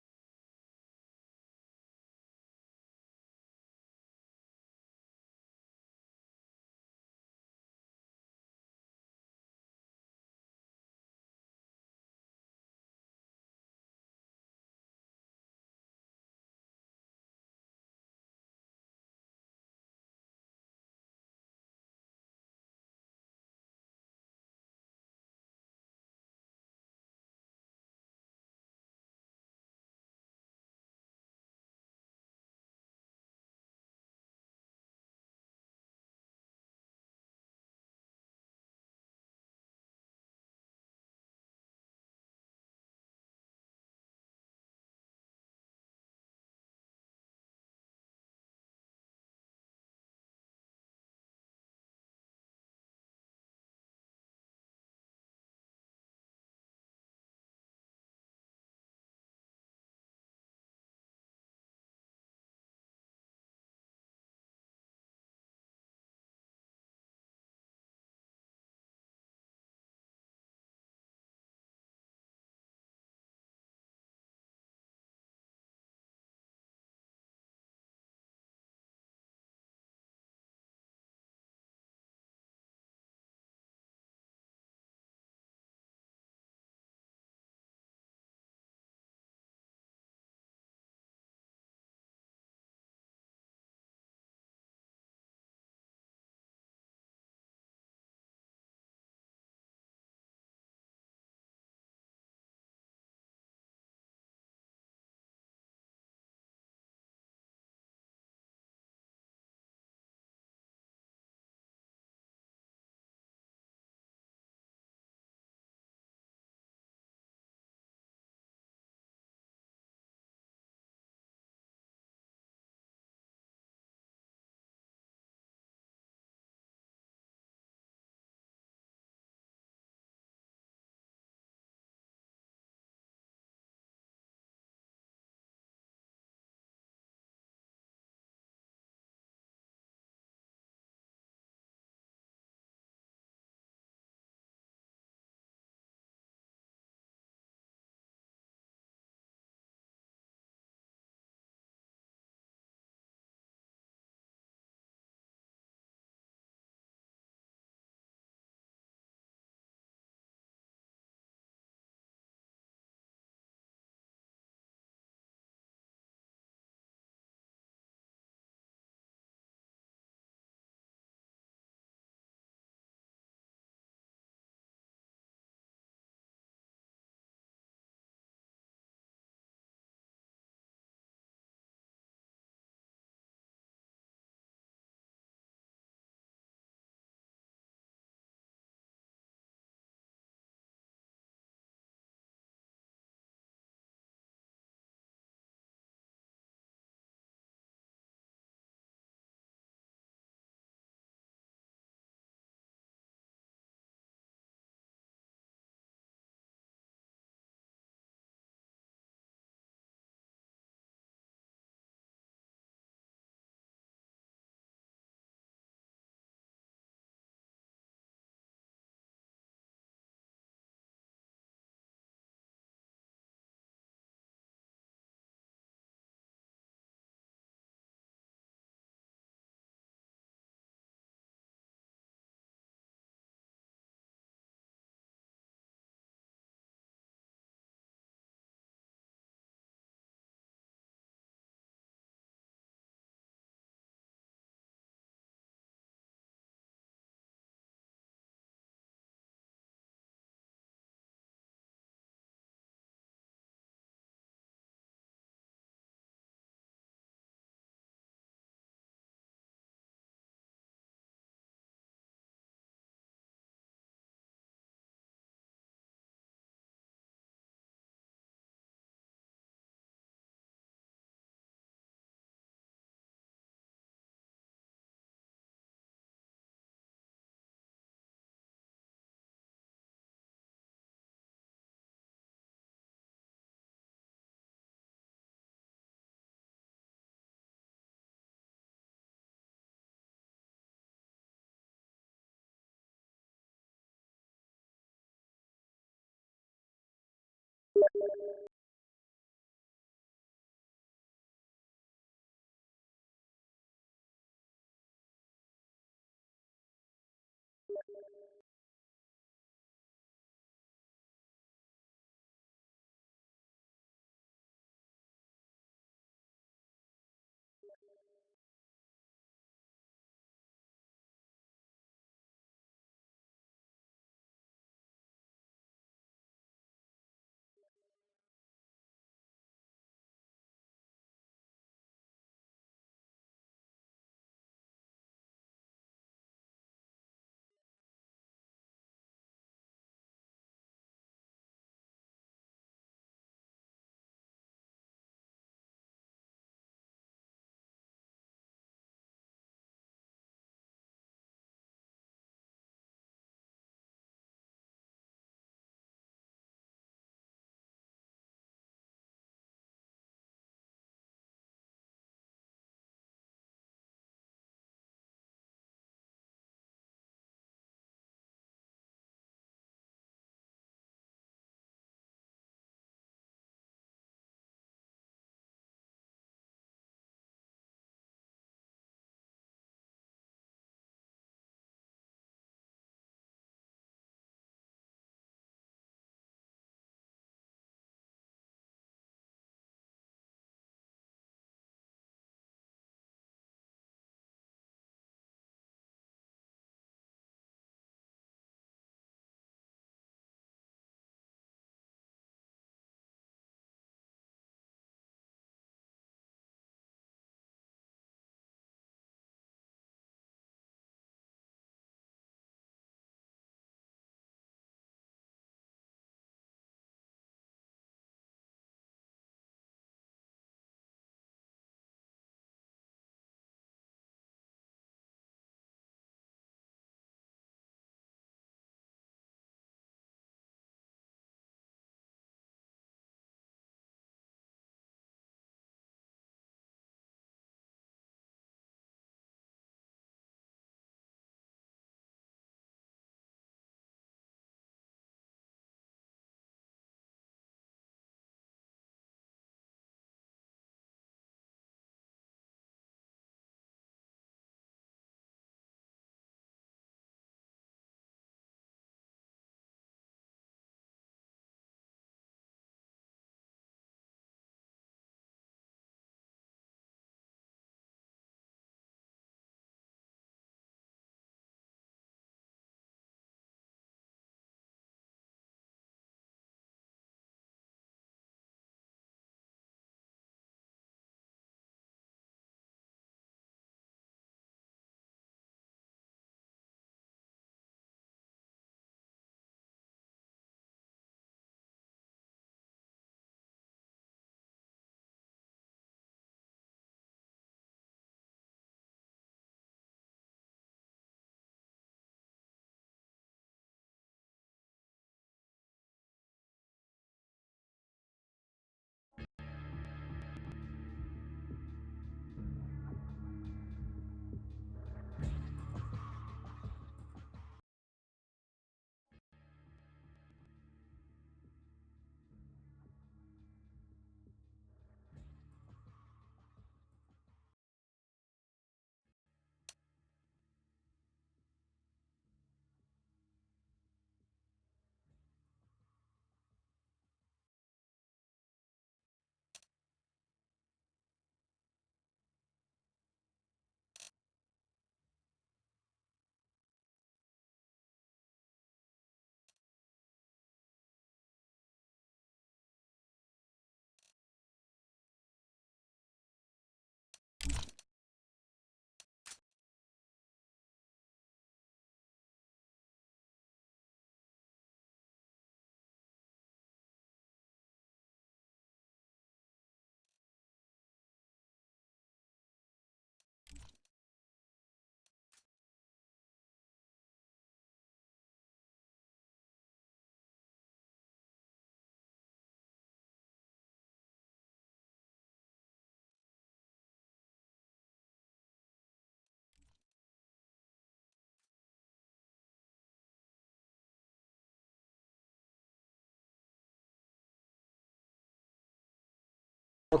S8: Jag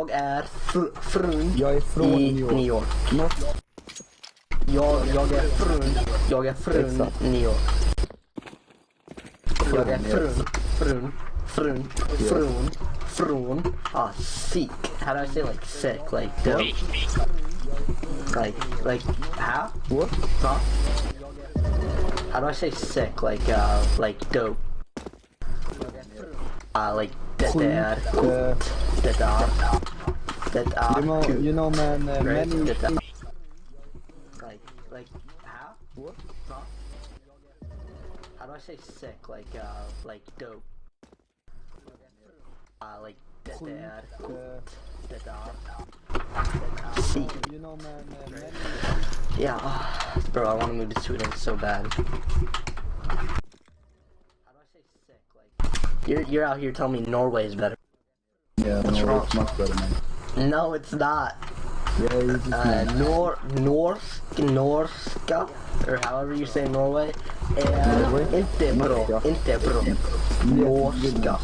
S8: är frun
S9: Jag är från
S8: i
S9: New York.
S8: New York. Jag är frun
S9: Exakt.
S8: New York. Jag är frun. Ah, sick. How do I say like sick? Like dope. Like how?
S9: What?
S8: Huh? How do I say sick? Like dope. Like det är coolt. Det är
S9: You know man, many
S8: like how?
S9: What?
S8: Huh? How do I say sick? Like dope. Like det är coolt. Det är sick.
S9: you know man, many
S8: Yeah, bro, I want to move to Sweden so bad. How do I say sick? Like you're out here telling me Norway is better.
S9: yeah,
S8: What's
S9: no,
S8: wrong?
S9: it's much better man.
S8: No, it's not.
S9: Yeah, you just man.
S8: Norska, or however you say Norway.
S9: Norway?
S8: Inte bro.
S9: Norska.
S8: Inte bro.
S9: Yes,
S8: Norska.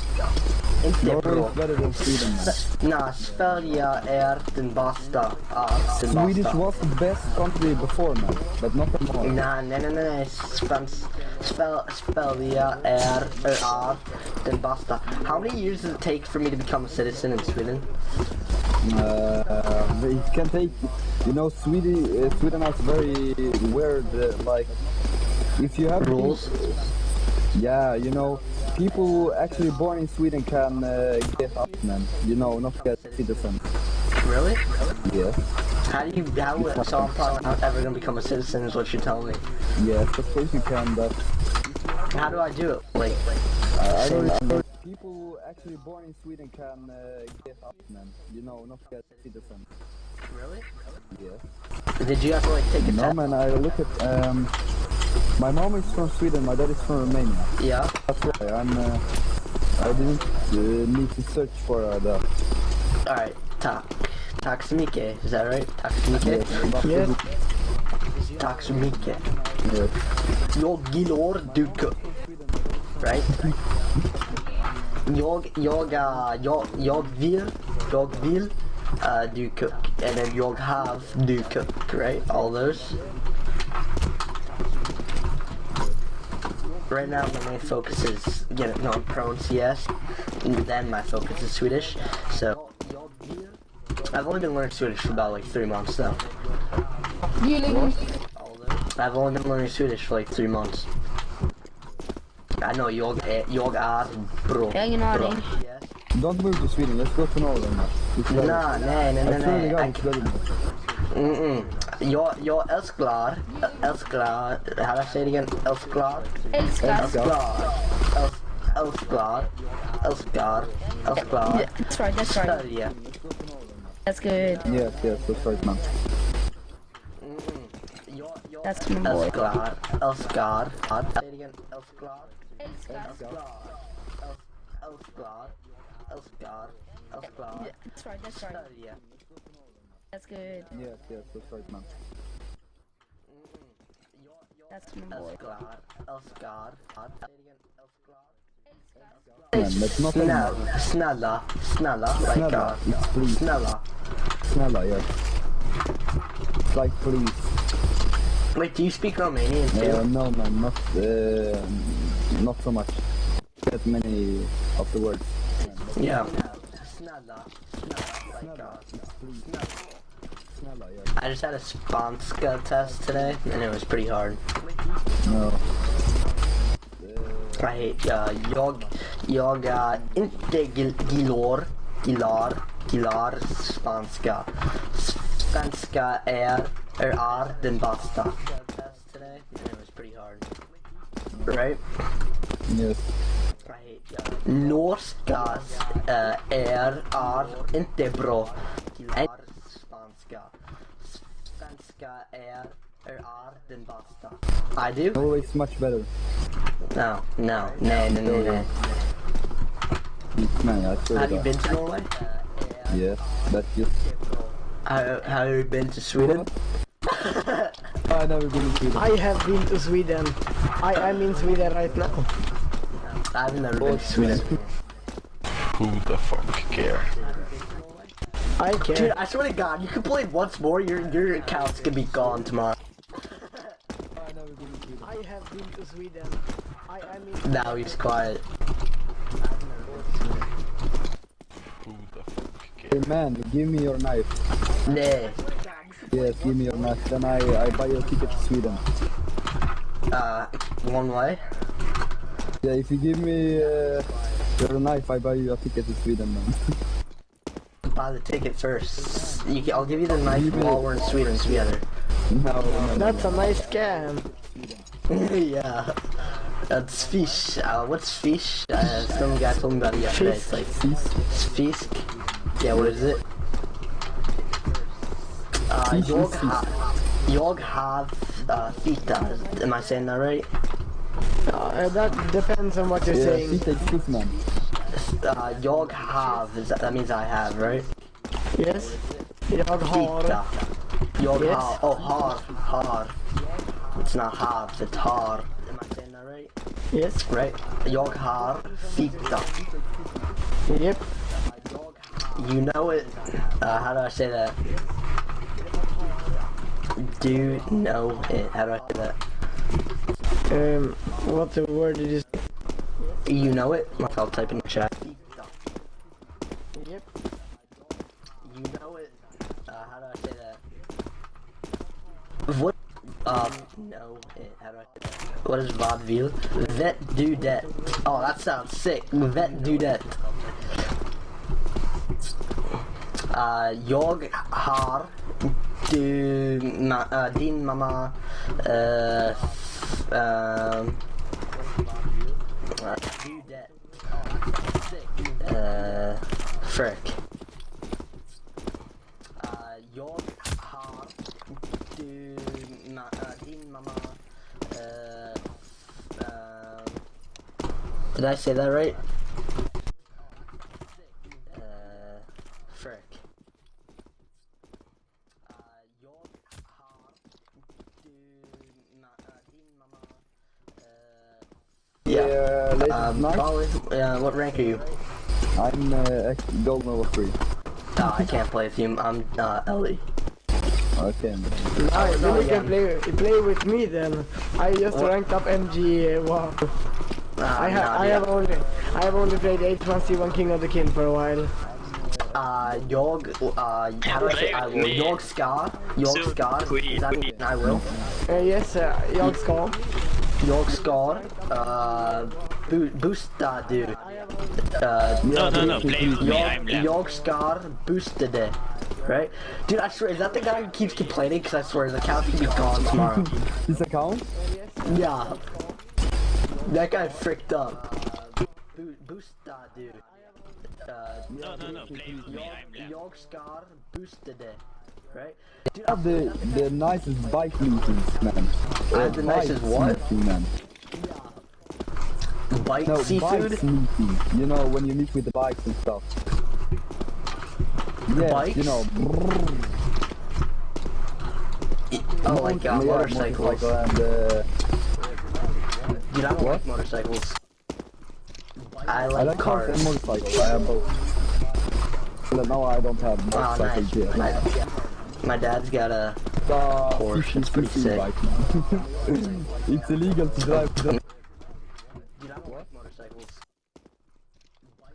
S8: Inte
S9: Norway
S8: bro.
S9: is better than Sweden man.
S8: Nah, Sverige är den bästa.
S9: Swedish was the best country before man, but not anymore.
S8: Nej. Sverige är den bästa. How many years does it take for me to become a citizen in Sweden?
S9: It can take, you know, Sweden has very weird, like, if you have
S8: Rules?
S9: Yeah, you know, people who actually born in Sweden can get up, man. You know, not get citizens.
S8: Really?
S9: Yes,
S8: So I'm probably not ever gonna become a citizen is what you're telling me.
S9: yes, of course you can, but
S8: How do I do it? Like,
S9: I don't know. People who actually born in Sweden can get up, man. You know, not get citizens.
S8: really?
S9: Yes.
S8: Did you have to like take a
S9: No,
S8: test?
S9: man, I look at, my mom is from Sweden, my dad is from Romania.
S8: Yeah.
S9: That's why I didn't need to search for that.
S8: Alright, tack så mycket. Is that right? Tack så mycket.
S9: Yes.
S8: Tack så mycket.
S9: Yes.
S8: Jag gillar duka. Right? Jag vill do cook. And then jag have do cook, right? All those. Right now my main focus is getting on pro and CS. And then my focus is Swedish. So I've only been learning Swedish for about like 3 months though. I've only been learning Swedish for like 3 months. I know jag är bra.
S10: Jag har ingen aning.
S8: Yes.
S9: Don't move to Sweden, let's go to Norway, man. It's better.
S8: Nej.
S9: I swear to God, it's better.
S8: Jag älskar, how do I say it again? Älskar.
S10: Älskar.
S8: Älskar.
S10: Yeah, that's right.
S8: Sverige.
S10: That's good.
S9: Yes, that's right, man.
S10: That's my boy.
S8: Älskar. Say it again. Älskar.
S10: Yeah, that's right.
S8: Sverige.
S10: That's good.
S9: Yes, that's right, man.
S10: That's my boy.
S8: Älskar.
S9: Man, that's not anymore.
S8: Snälla. Like,
S9: Snälla, it's please.
S8: snälla.
S9: Snälla, yes. It's like please.
S8: Wait, do you speak Romanian too?
S9: No, man, not so much. That many of the words.
S8: Yeah. Snälla. Like,
S9: Snälla, yes.
S8: I just had a spanska test today, and it was pretty hard.
S9: No.
S8: I hate, jag inte gillar spanska. Svenska är den bästa. Test today, and it was pretty hard. Right?
S9: Yes.
S8: I hate, norska är inte bra. Spanska. Svenska är den bästa. I do?
S9: Always much better.
S8: No.
S9: Man, I swear
S8: Have
S9: to
S8: you
S9: God.
S8: been to Norway?
S9: Yes, that's just...
S8: Have you been to Sweden?
S9: I've never been to Sweden.
S11: I have been to Sweden. I'm in Sweden right now.
S8: I've never been to Sweden.
S11: Who the fuck care?
S8: I care. Dude, I swear to God, you complain once more, your account's gonna be gone tomorrow.
S12: I have been to Sweden. I mean.
S8: Now he's quiet.
S11: Who the fuck care?
S9: Hey man, give me your knife.
S8: Nah.
S9: Yes, give me your knife. Then I buy you a ticket to Sweden.
S8: One way?
S9: Yeah, if you give me your knife, I buy you a ticket to Sweden, man.
S8: Buy the ticket first. I'll give you the knife while we're in Sweden together.
S9: No.
S12: That's a nice scam.
S8: Yeah. That's fish. What's fish? Some guy told me about it yesterday. It's like fisk. Yeah, what is it? Jag have fita. Am I saying that right?
S12: That depends on what you're saying.
S9: Fita is fish, man.
S8: Jag have. That means I have, right?
S12: Yes. Jag har.
S8: Fita. Jag
S12: Yes.
S8: har. Oh, har. It's not have. It's har. Am I saying that right?
S12: Yes.
S8: Right. Jag har fita.
S12: Yep.
S8: You know it. How do I say that? Do you know it? How do I say that?
S12: What the word did you say?
S8: You know it? I'll type in the chat.
S12: Yep.
S8: You know it. How do I say that? What? No it. How do I say that? What is vaudeville? Vet du det. Oh, that sounds sick. Vet du det. Jag har din mamma frick. Jag har din mamma did I say that right? Frick. Yeah, probably. What rank are you?
S9: I'm gold level 3.
S8: I can't play with you. I'm Ellie.
S9: Okay.
S12: Nice, then you can play with me then. I just ranked up MG. Wow. I have only played H1C1 King of the King for a while.
S8: How do I say I will? Jag ska. Is that mean I will?
S12: Yes, jag ska.
S8: Jag ska. Boosta du.
S13: No, play with me, I'm left.
S8: Jag ska boosta det. Right? Dude, I swear, is that the guy who keeps complaining? Because I swear his account can be gone tomorrow.
S9: His account?
S8: Yeah. That guy fricked up. Boosta du.
S13: No, play with me, I'm left.
S8: Jag ska boosta det. Right?
S9: Dude, I have the nicest bike meetings, man.
S8: I have the nicest what?
S9: Meeting, man.
S8: Bike
S9: no,
S8: seafood?
S9: Bikes meeting. You know, when you meet with the bikes and stuff. Yeah,
S8: bikes?
S9: You know.
S8: Oh my god,
S9: yeah,
S8: motorcycles.
S9: And,
S8: dude, I don't like motorcycles. I like cars.
S9: And motorcycles. I have both. But no, I don't have motorcycles yet.
S8: My dad's got a Porsche. It's pretty sick.
S9: Bike, it's illegal to drive.
S8: Dude, I don't like motorcycles.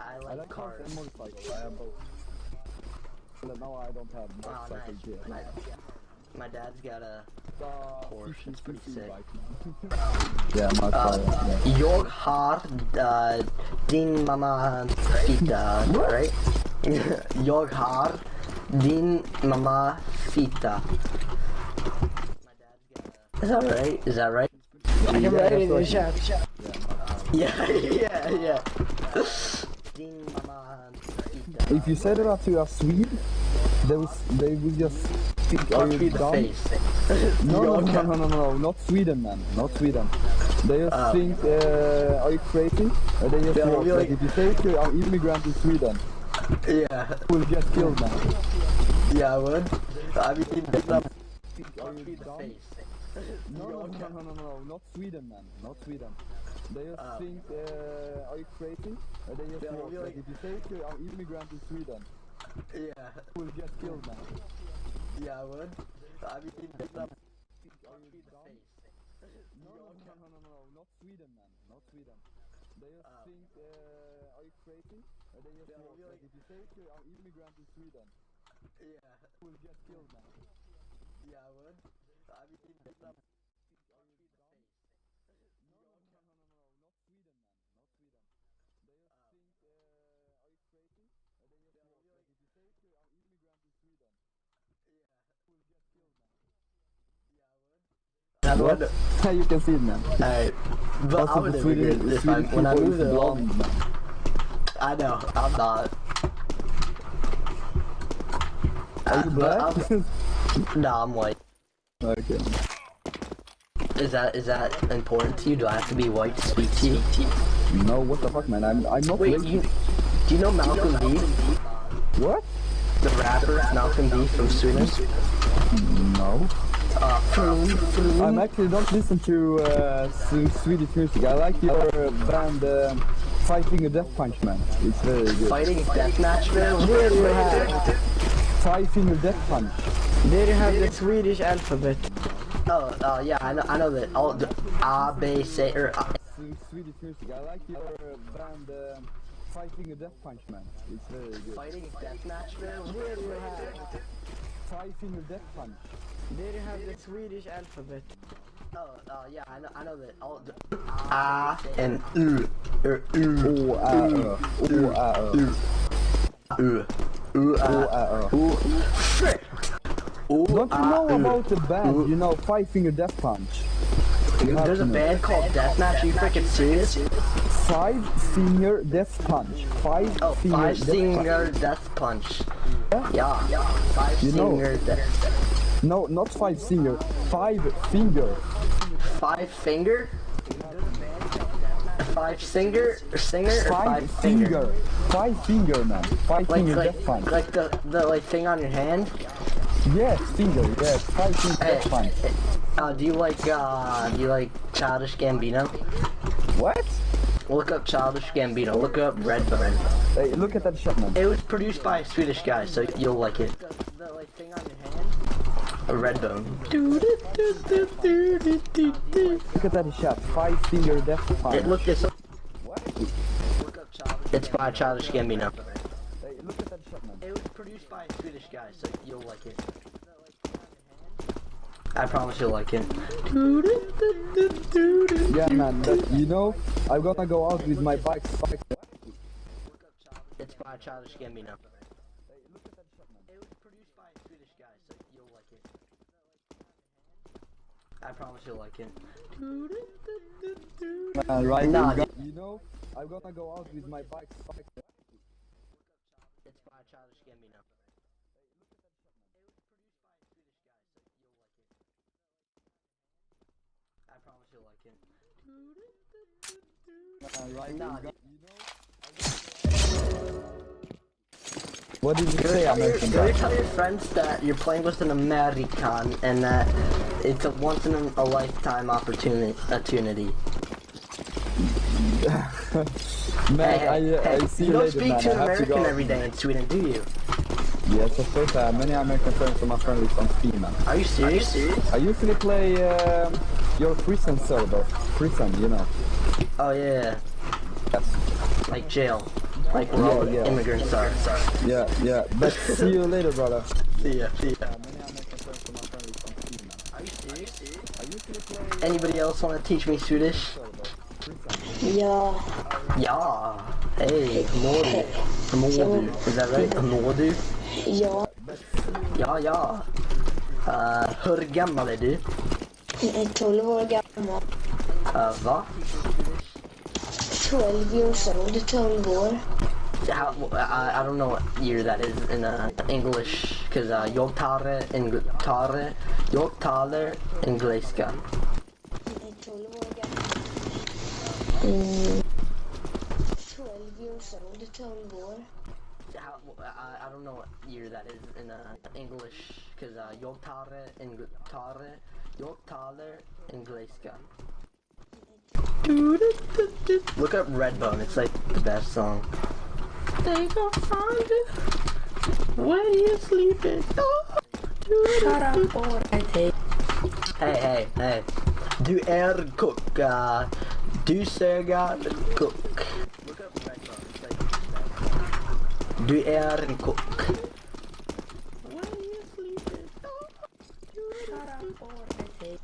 S8: I like cars.
S9: And motorcycles. I have both. But no, I don't have motorcycles yet.
S8: My dad's got a Porsche. It's pretty sick.
S9: Yeah, my car.
S8: Jag har din mamma fita, right? Jag har din mamma fita. Is that right? Is that right?
S12: I can write it in the chat.
S8: Yeah. Din mamma fita.
S9: If you said that to a Swede, they would just think, are you dumb? No, not Sweden, man, not Sweden. They just think, are you crazy? Or they just think, like, if you say to an immigrant in Sweden,
S8: yeah,
S9: you will get killed, man.
S8: Yeah, I would. I mean,
S9: No, not Sweden, man, not Sweden. They just think, are you crazy? They just walk. Like, if you say you're an immigrant in Sweden,
S8: Yeah.
S9: you will get killed, man.
S8: Yeah, I would. I mean,
S9: No, not Sweden, man. Not Sweden. They just think, are you crazy? They just walk. Like, if you say you're an immigrant in Sweden,
S8: yeah.
S9: you will get killed, man.
S8: Yeah, I would. I mean,
S9: not Sweden, man. Not Sweden. They just think, are you crazy? They just walk. Like, if you say you're an immigrant in Sweden,
S8: yeah.
S9: you will get killed, man.
S8: I would.
S9: You can see it, man.
S8: Alright. But I would immigrate if when I move to the world. I know, I'm not.
S9: Are you black?
S8: No, I'm white.
S9: Okay.
S8: Is that important to you? Do I have to be white to speak to you?
S9: No, what the fuck, man? I'm not
S8: Wait,
S9: racist.
S8: do you know Malcolm B?
S9: What?
S8: The rapper Malcolm B from Sweden?
S9: No. I actually don't listen to Swedish music. I like your band Fighting a Death Punch, man. It's very good.
S8: Fighting Deathmatch, man? Where do you have?
S9: Fighting a Death Punch.
S12: There you have the Swedish alphabet.
S8: Oh, yeah, I know that. All the A, B, C, or
S9: Swedish music. I like your band Fighting a Death Punch, man. It's very good.
S8: Fighting Deathmatch, man? Where do you have?
S9: Fighting a Death Punch.
S12: There you have the Swedish alphabet.
S8: Oh, yeah, I know that. All the A and U, or U.
S9: O, A, O, A,
S8: U.
S9: Don't you know about the band, you know, Fighting a Death Punch?
S8: There's a band called Deathmatch, are you freaking serious?
S9: 5-singer Death Punch.
S8: Five-singer Death Punch. Yeah. Five-singer Death.
S9: No, not 5-singer. 5-finger.
S8: 5-finger? 5-singer? Singer or 5-finger?
S9: 5-finger, man. 5-finger Death Punch.
S8: Like the thing on your hand?
S9: Yes, finger. Yes, 5-finger Death Punch.
S8: Do you like Childish Gambino?
S9: What?
S8: Look up Childish Gambino. Look up Redbone.
S9: Hey, look at that shot, man.
S8: It was produced by a Swedish guy, so you'll like it. The thing on your hand? A Redbone.
S9: Look at that shot. 5-finger Death Punch.
S8: Look this up.
S9: What?
S8: Look up Childish. It's by Childish Gambino.
S9: Hey, look at that shot, man.
S8: It was produced by a Swedish guy, so you'll like it. I promise you'll like it.
S9: Yeah, man, but you know, I'm gonna go out with my bike.
S8: It's by Childish Gambino. It was produced by a Swedish guy, so you'll like it. I promise you'll like it.
S9: Right
S8: now,
S9: you know, I'm gonna go out with my bike.
S8: It's by Childish Gambino. I promise you'll like it.
S9: Right
S8: now,
S9: what did you say, American
S8: Go
S9: guy?
S8: tell your friends that you're playing with an American and that it's a once in a lifetime opportunity.
S9: Man, I see
S8: you
S9: you
S8: don't
S9: later,
S8: speak
S9: man.
S8: to an
S9: I have to
S8: American
S9: go.
S8: every day in Sweden, do you?
S9: Yes, of course. I have many American friends on my friend list on Steam, man.
S8: Are you serious?
S9: I usually play your prison server. Prison, you know.
S8: Oh yeah.
S9: Yes.
S8: Like jail. Like where all the immigrants are.
S9: Yeah, yeah. But see you later, brother.
S8: See ya.
S9: Many American friends on my friend list on Steam, man.
S8: Are you serious?
S9: I usually play
S8: Anybody else want to teach me Swedish?
S10: Ja.
S8: Ja. Hey, Modu. Is that right? Modu?
S10: Ja.
S8: Ja. Hur gammal är du?
S10: 12 år gammal.
S8: Va?
S10: 12 years old, 12 år.
S8: I don't know what year that is in English, because jag talar engelska.
S10: 12 år gammal. 12 years old, 12 år.
S8: I don't know what year that is in English, because jag talar engelska. Look up Redbone, it's like the best song. They gon' find it when you're sleeping. Shut up, boy. Hey. Du är kockar. Du sögar kock. Look up Redbone, it's like the best song. Du är en kock. When you're sleeping. Shut up, boy. Hey.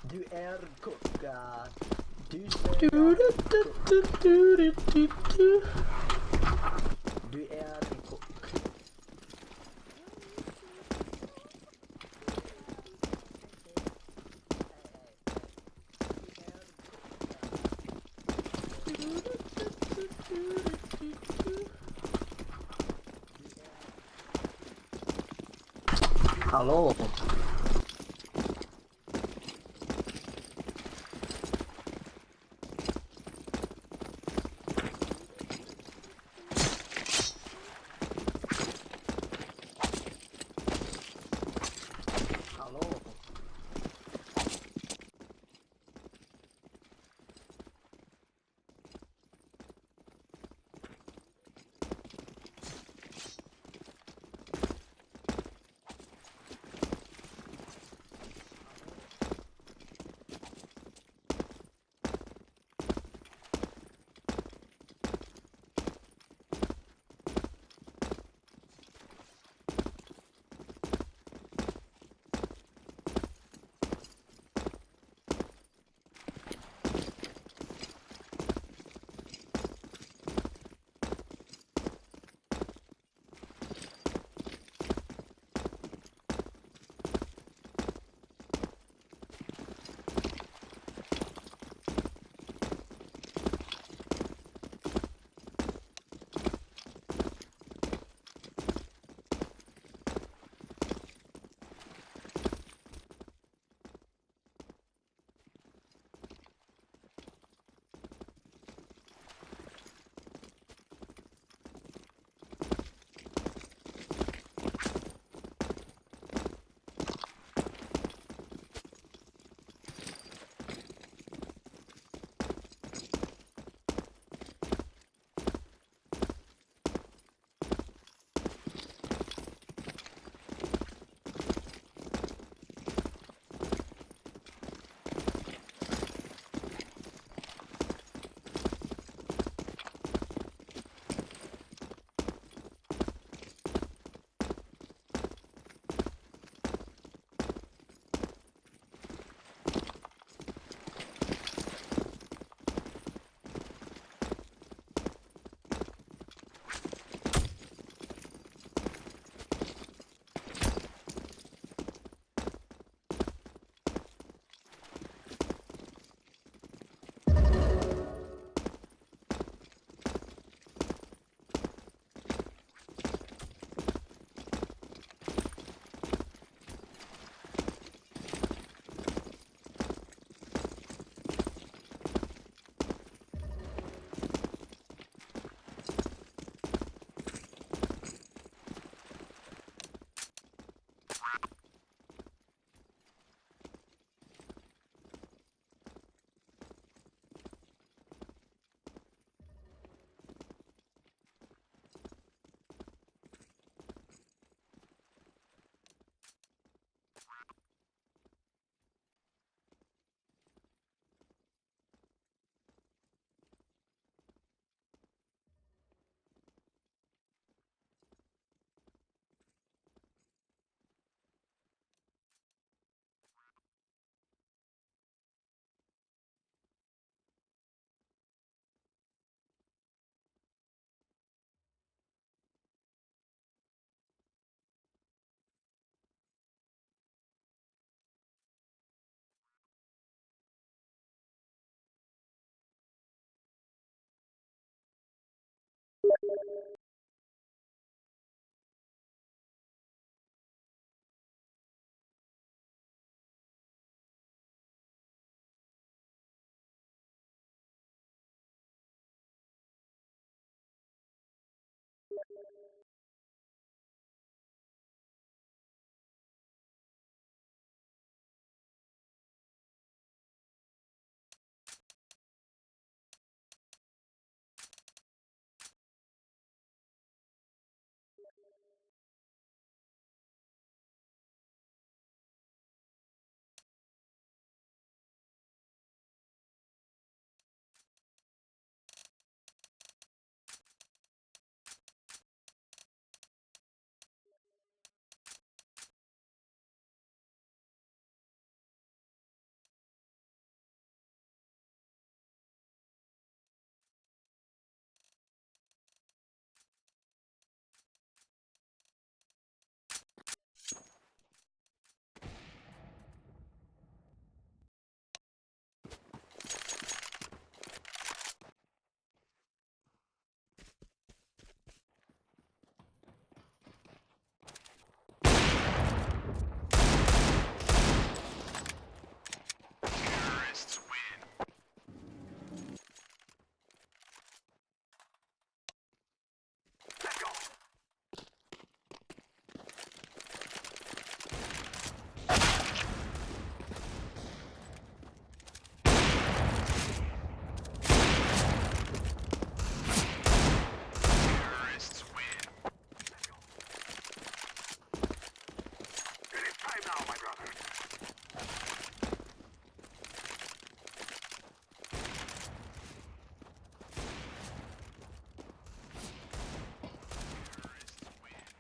S8: Du är kockar. Du sögar kock. Du är en kock. Hallå?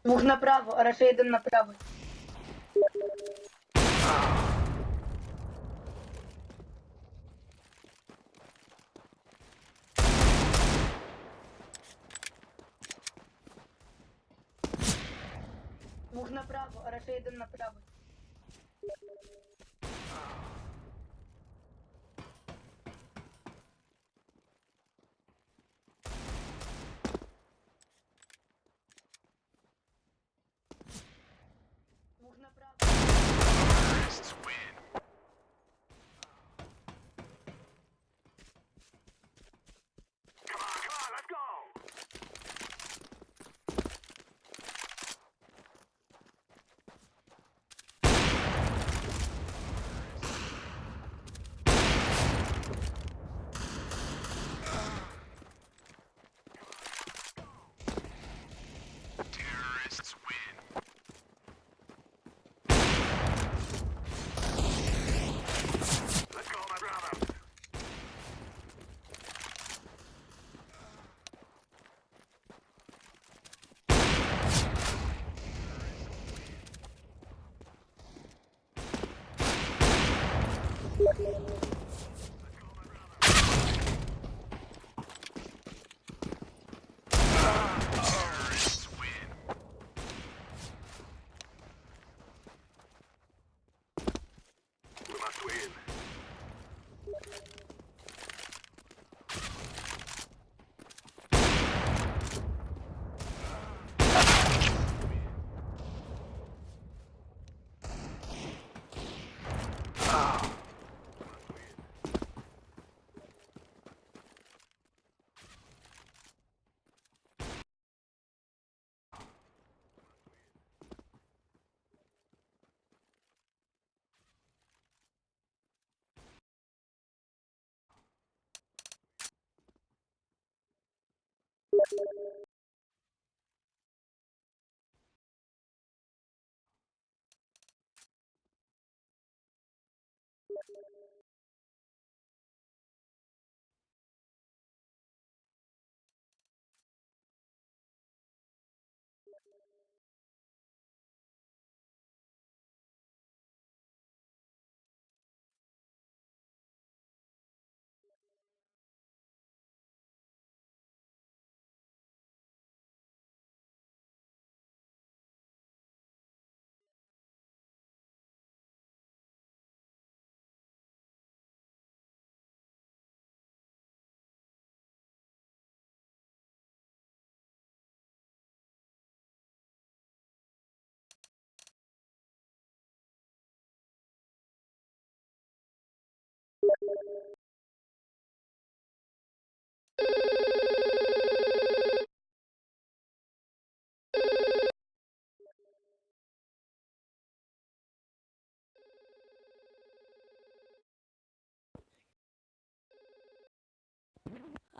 S10: Dwóch na prawo, a raczej jeden na prawo. Dwóch na prawo, a raczej jeden na prawo. Dwóch na prawo.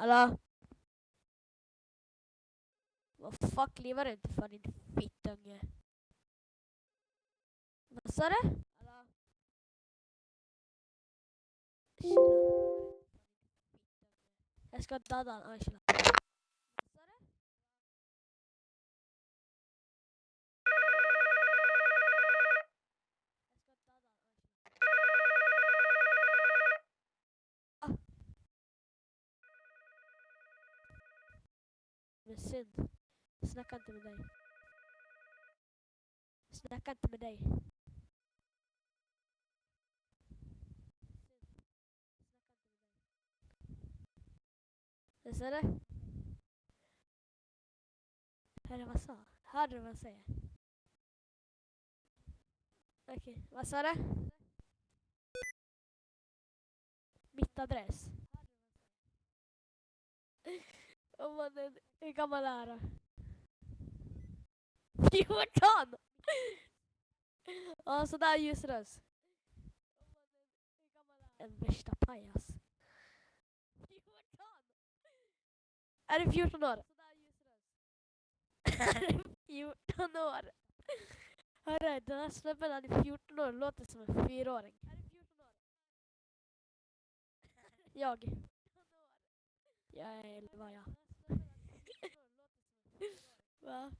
S14: Hallå? Vad fuck lever du inte för din fittunge? Vad sa du? Hallå? Chilla. Jag ska döda han. Chilla. Vad sa du? Men synd. Snacka inte med dig. Snacka inte med dig. Vad sa du? Hörde vad jag sa? Hörde du vad jag säger? Okej, vad sa du? Mitt adress. Om man hur gammal är du? 14! Ja, sådär ljus röst. En värsta pajas. 14! Är du 14 år? Är du 14 år? Hörru, den här snubben han är 14 år låter som en 4-åring. Jag. Jag är 11, ja. Va?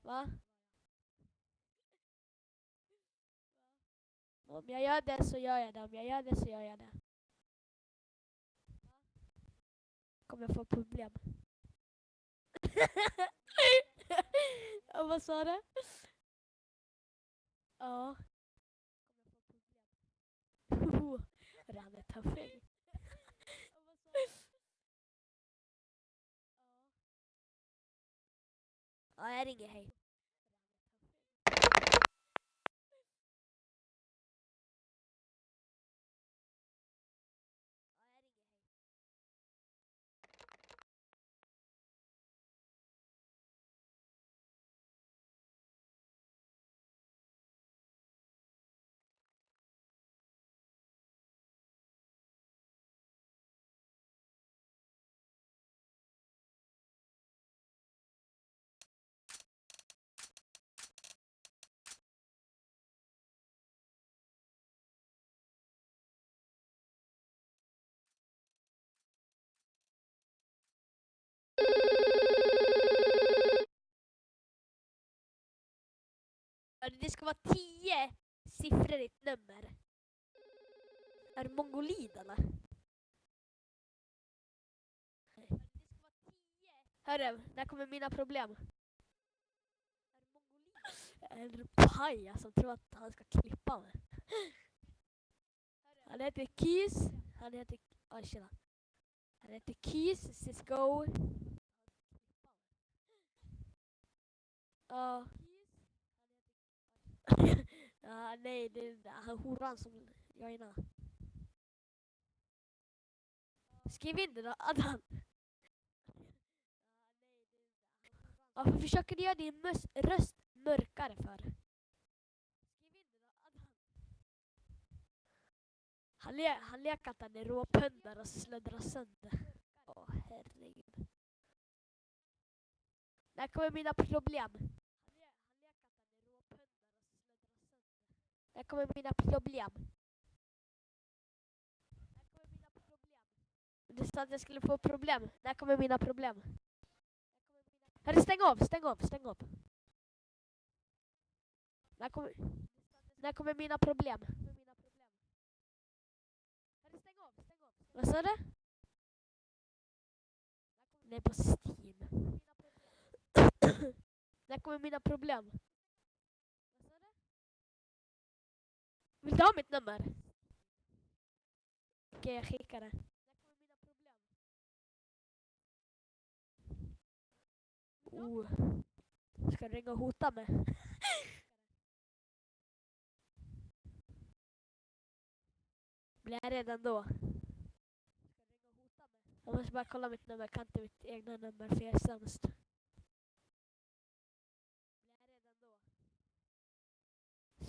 S14: Va? Om jag gör det så gör jag det. Om jag gör det så gör jag det. Kommer jag få problem? Ja, vad sa du? Ja. Han är tuffing. Ja, jag ringer hej. Det ska vara 10 siffror i ett nummer. Är du mongolid eller? Hörru, där kommer mina problem. En paja som tror att han ska klippa mig. Han heter Keys. Han heter... Oj, tjena. Han heter Keys, Cisco. Ja. Ja, nej, det är han horan som jag är inne. Skriv in det då, Adam. Varför försöker du göra din röst mörkare för? Han leker att han är råpundare och slöddrar sönder. Åh, herregud. Där kommer mina problem. Där kommer mina problem. Du sa att jag skulle få problem. Där kommer mina problem. Hörru, stäng av. Där kommer mina problem. Vad sa du? Nej, på Steam. Där kommer mina problem. Vill du ha mitt nummer? Okej, jag skickar det. Ska du ringa och hota mig? Blir jag redan då? Jag måste bara kolla mitt nummer. Jag kan inte mitt egna nummer för jag är sämst.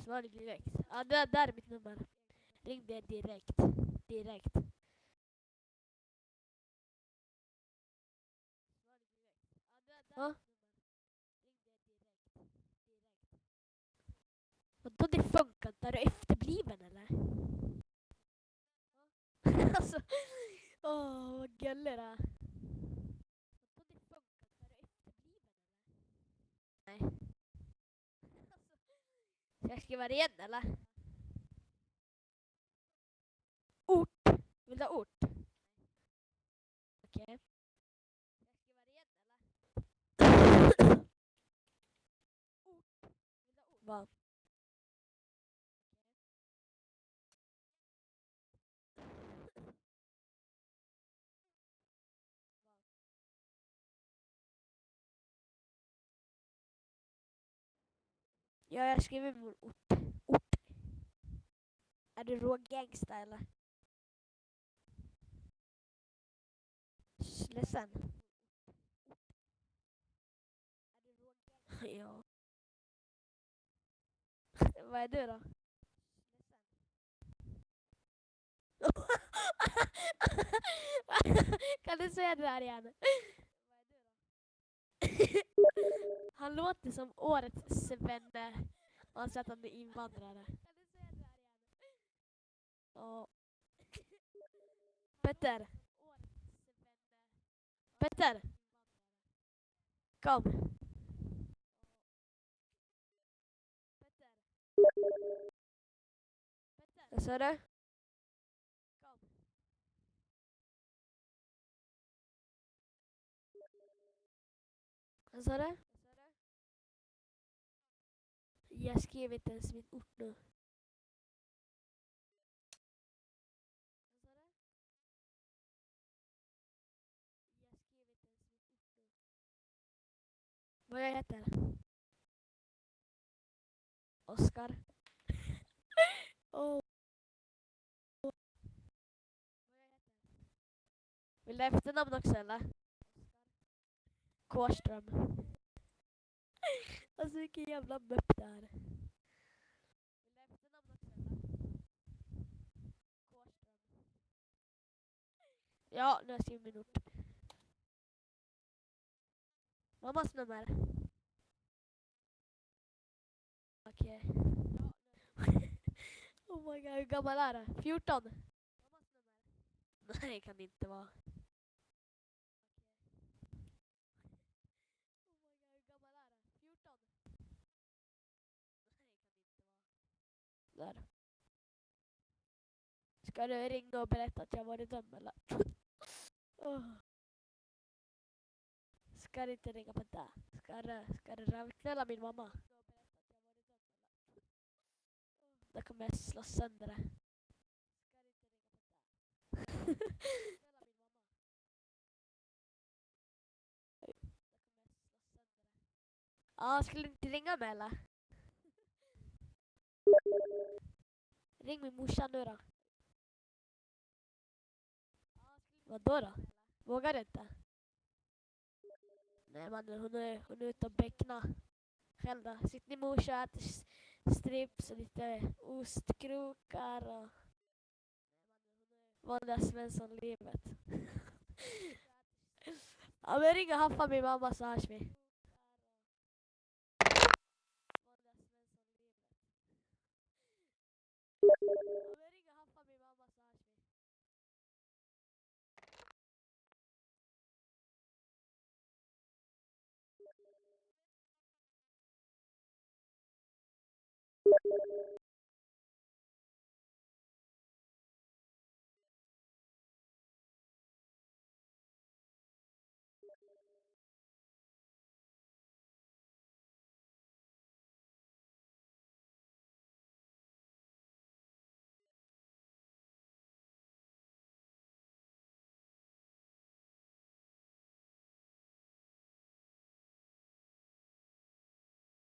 S14: Svar direkt. Ja, där är mitt nummer. Ring det direkt. Ja. Vadå det funkar inte? Är du efterbliven eller? Alltså, vad gullig det. Nej. Ska jag skriva det igen eller? Ort. Vill du ha ort? Okej. Vad? Ja, jag skriver min ort. Är du rågangsta eller? Ledsen. Ja. Vad är du då? Kan du säga det här igen? Han låter som årets svenne. Och han säger att han är invandrare. Ja. Petter. Petter. Kom. Vad sa du? Vad sa du? Jag skrev inte ens min ort nu. Vad jag heter? Oskar. Oh. Vill du efternamn också eller? Kårström. Alltså vilken jävla mupp det är. Ja, nu har jag skrivit min ort. Mammas nummer. Okej. Oh my god, hur gammal är det? 14? Nej, kan det inte vara. Där. Ska du ringa och berätta att jag varit dum eller? Ska du inte ringa på det? Ska du rövknälla min mamma? Då kommer jag slå sönder det. Ja, skulle du inte ringa mig eller? Ring min morsa nu då. Vadå då? Vågar du inte? Nej man, hon är ute och beckna. Själv då? Sitter din morsa och äter strips och lite ostkrokar och vanliga Svensson-livet. Ja men ring och haffa min mamma så hörs vi.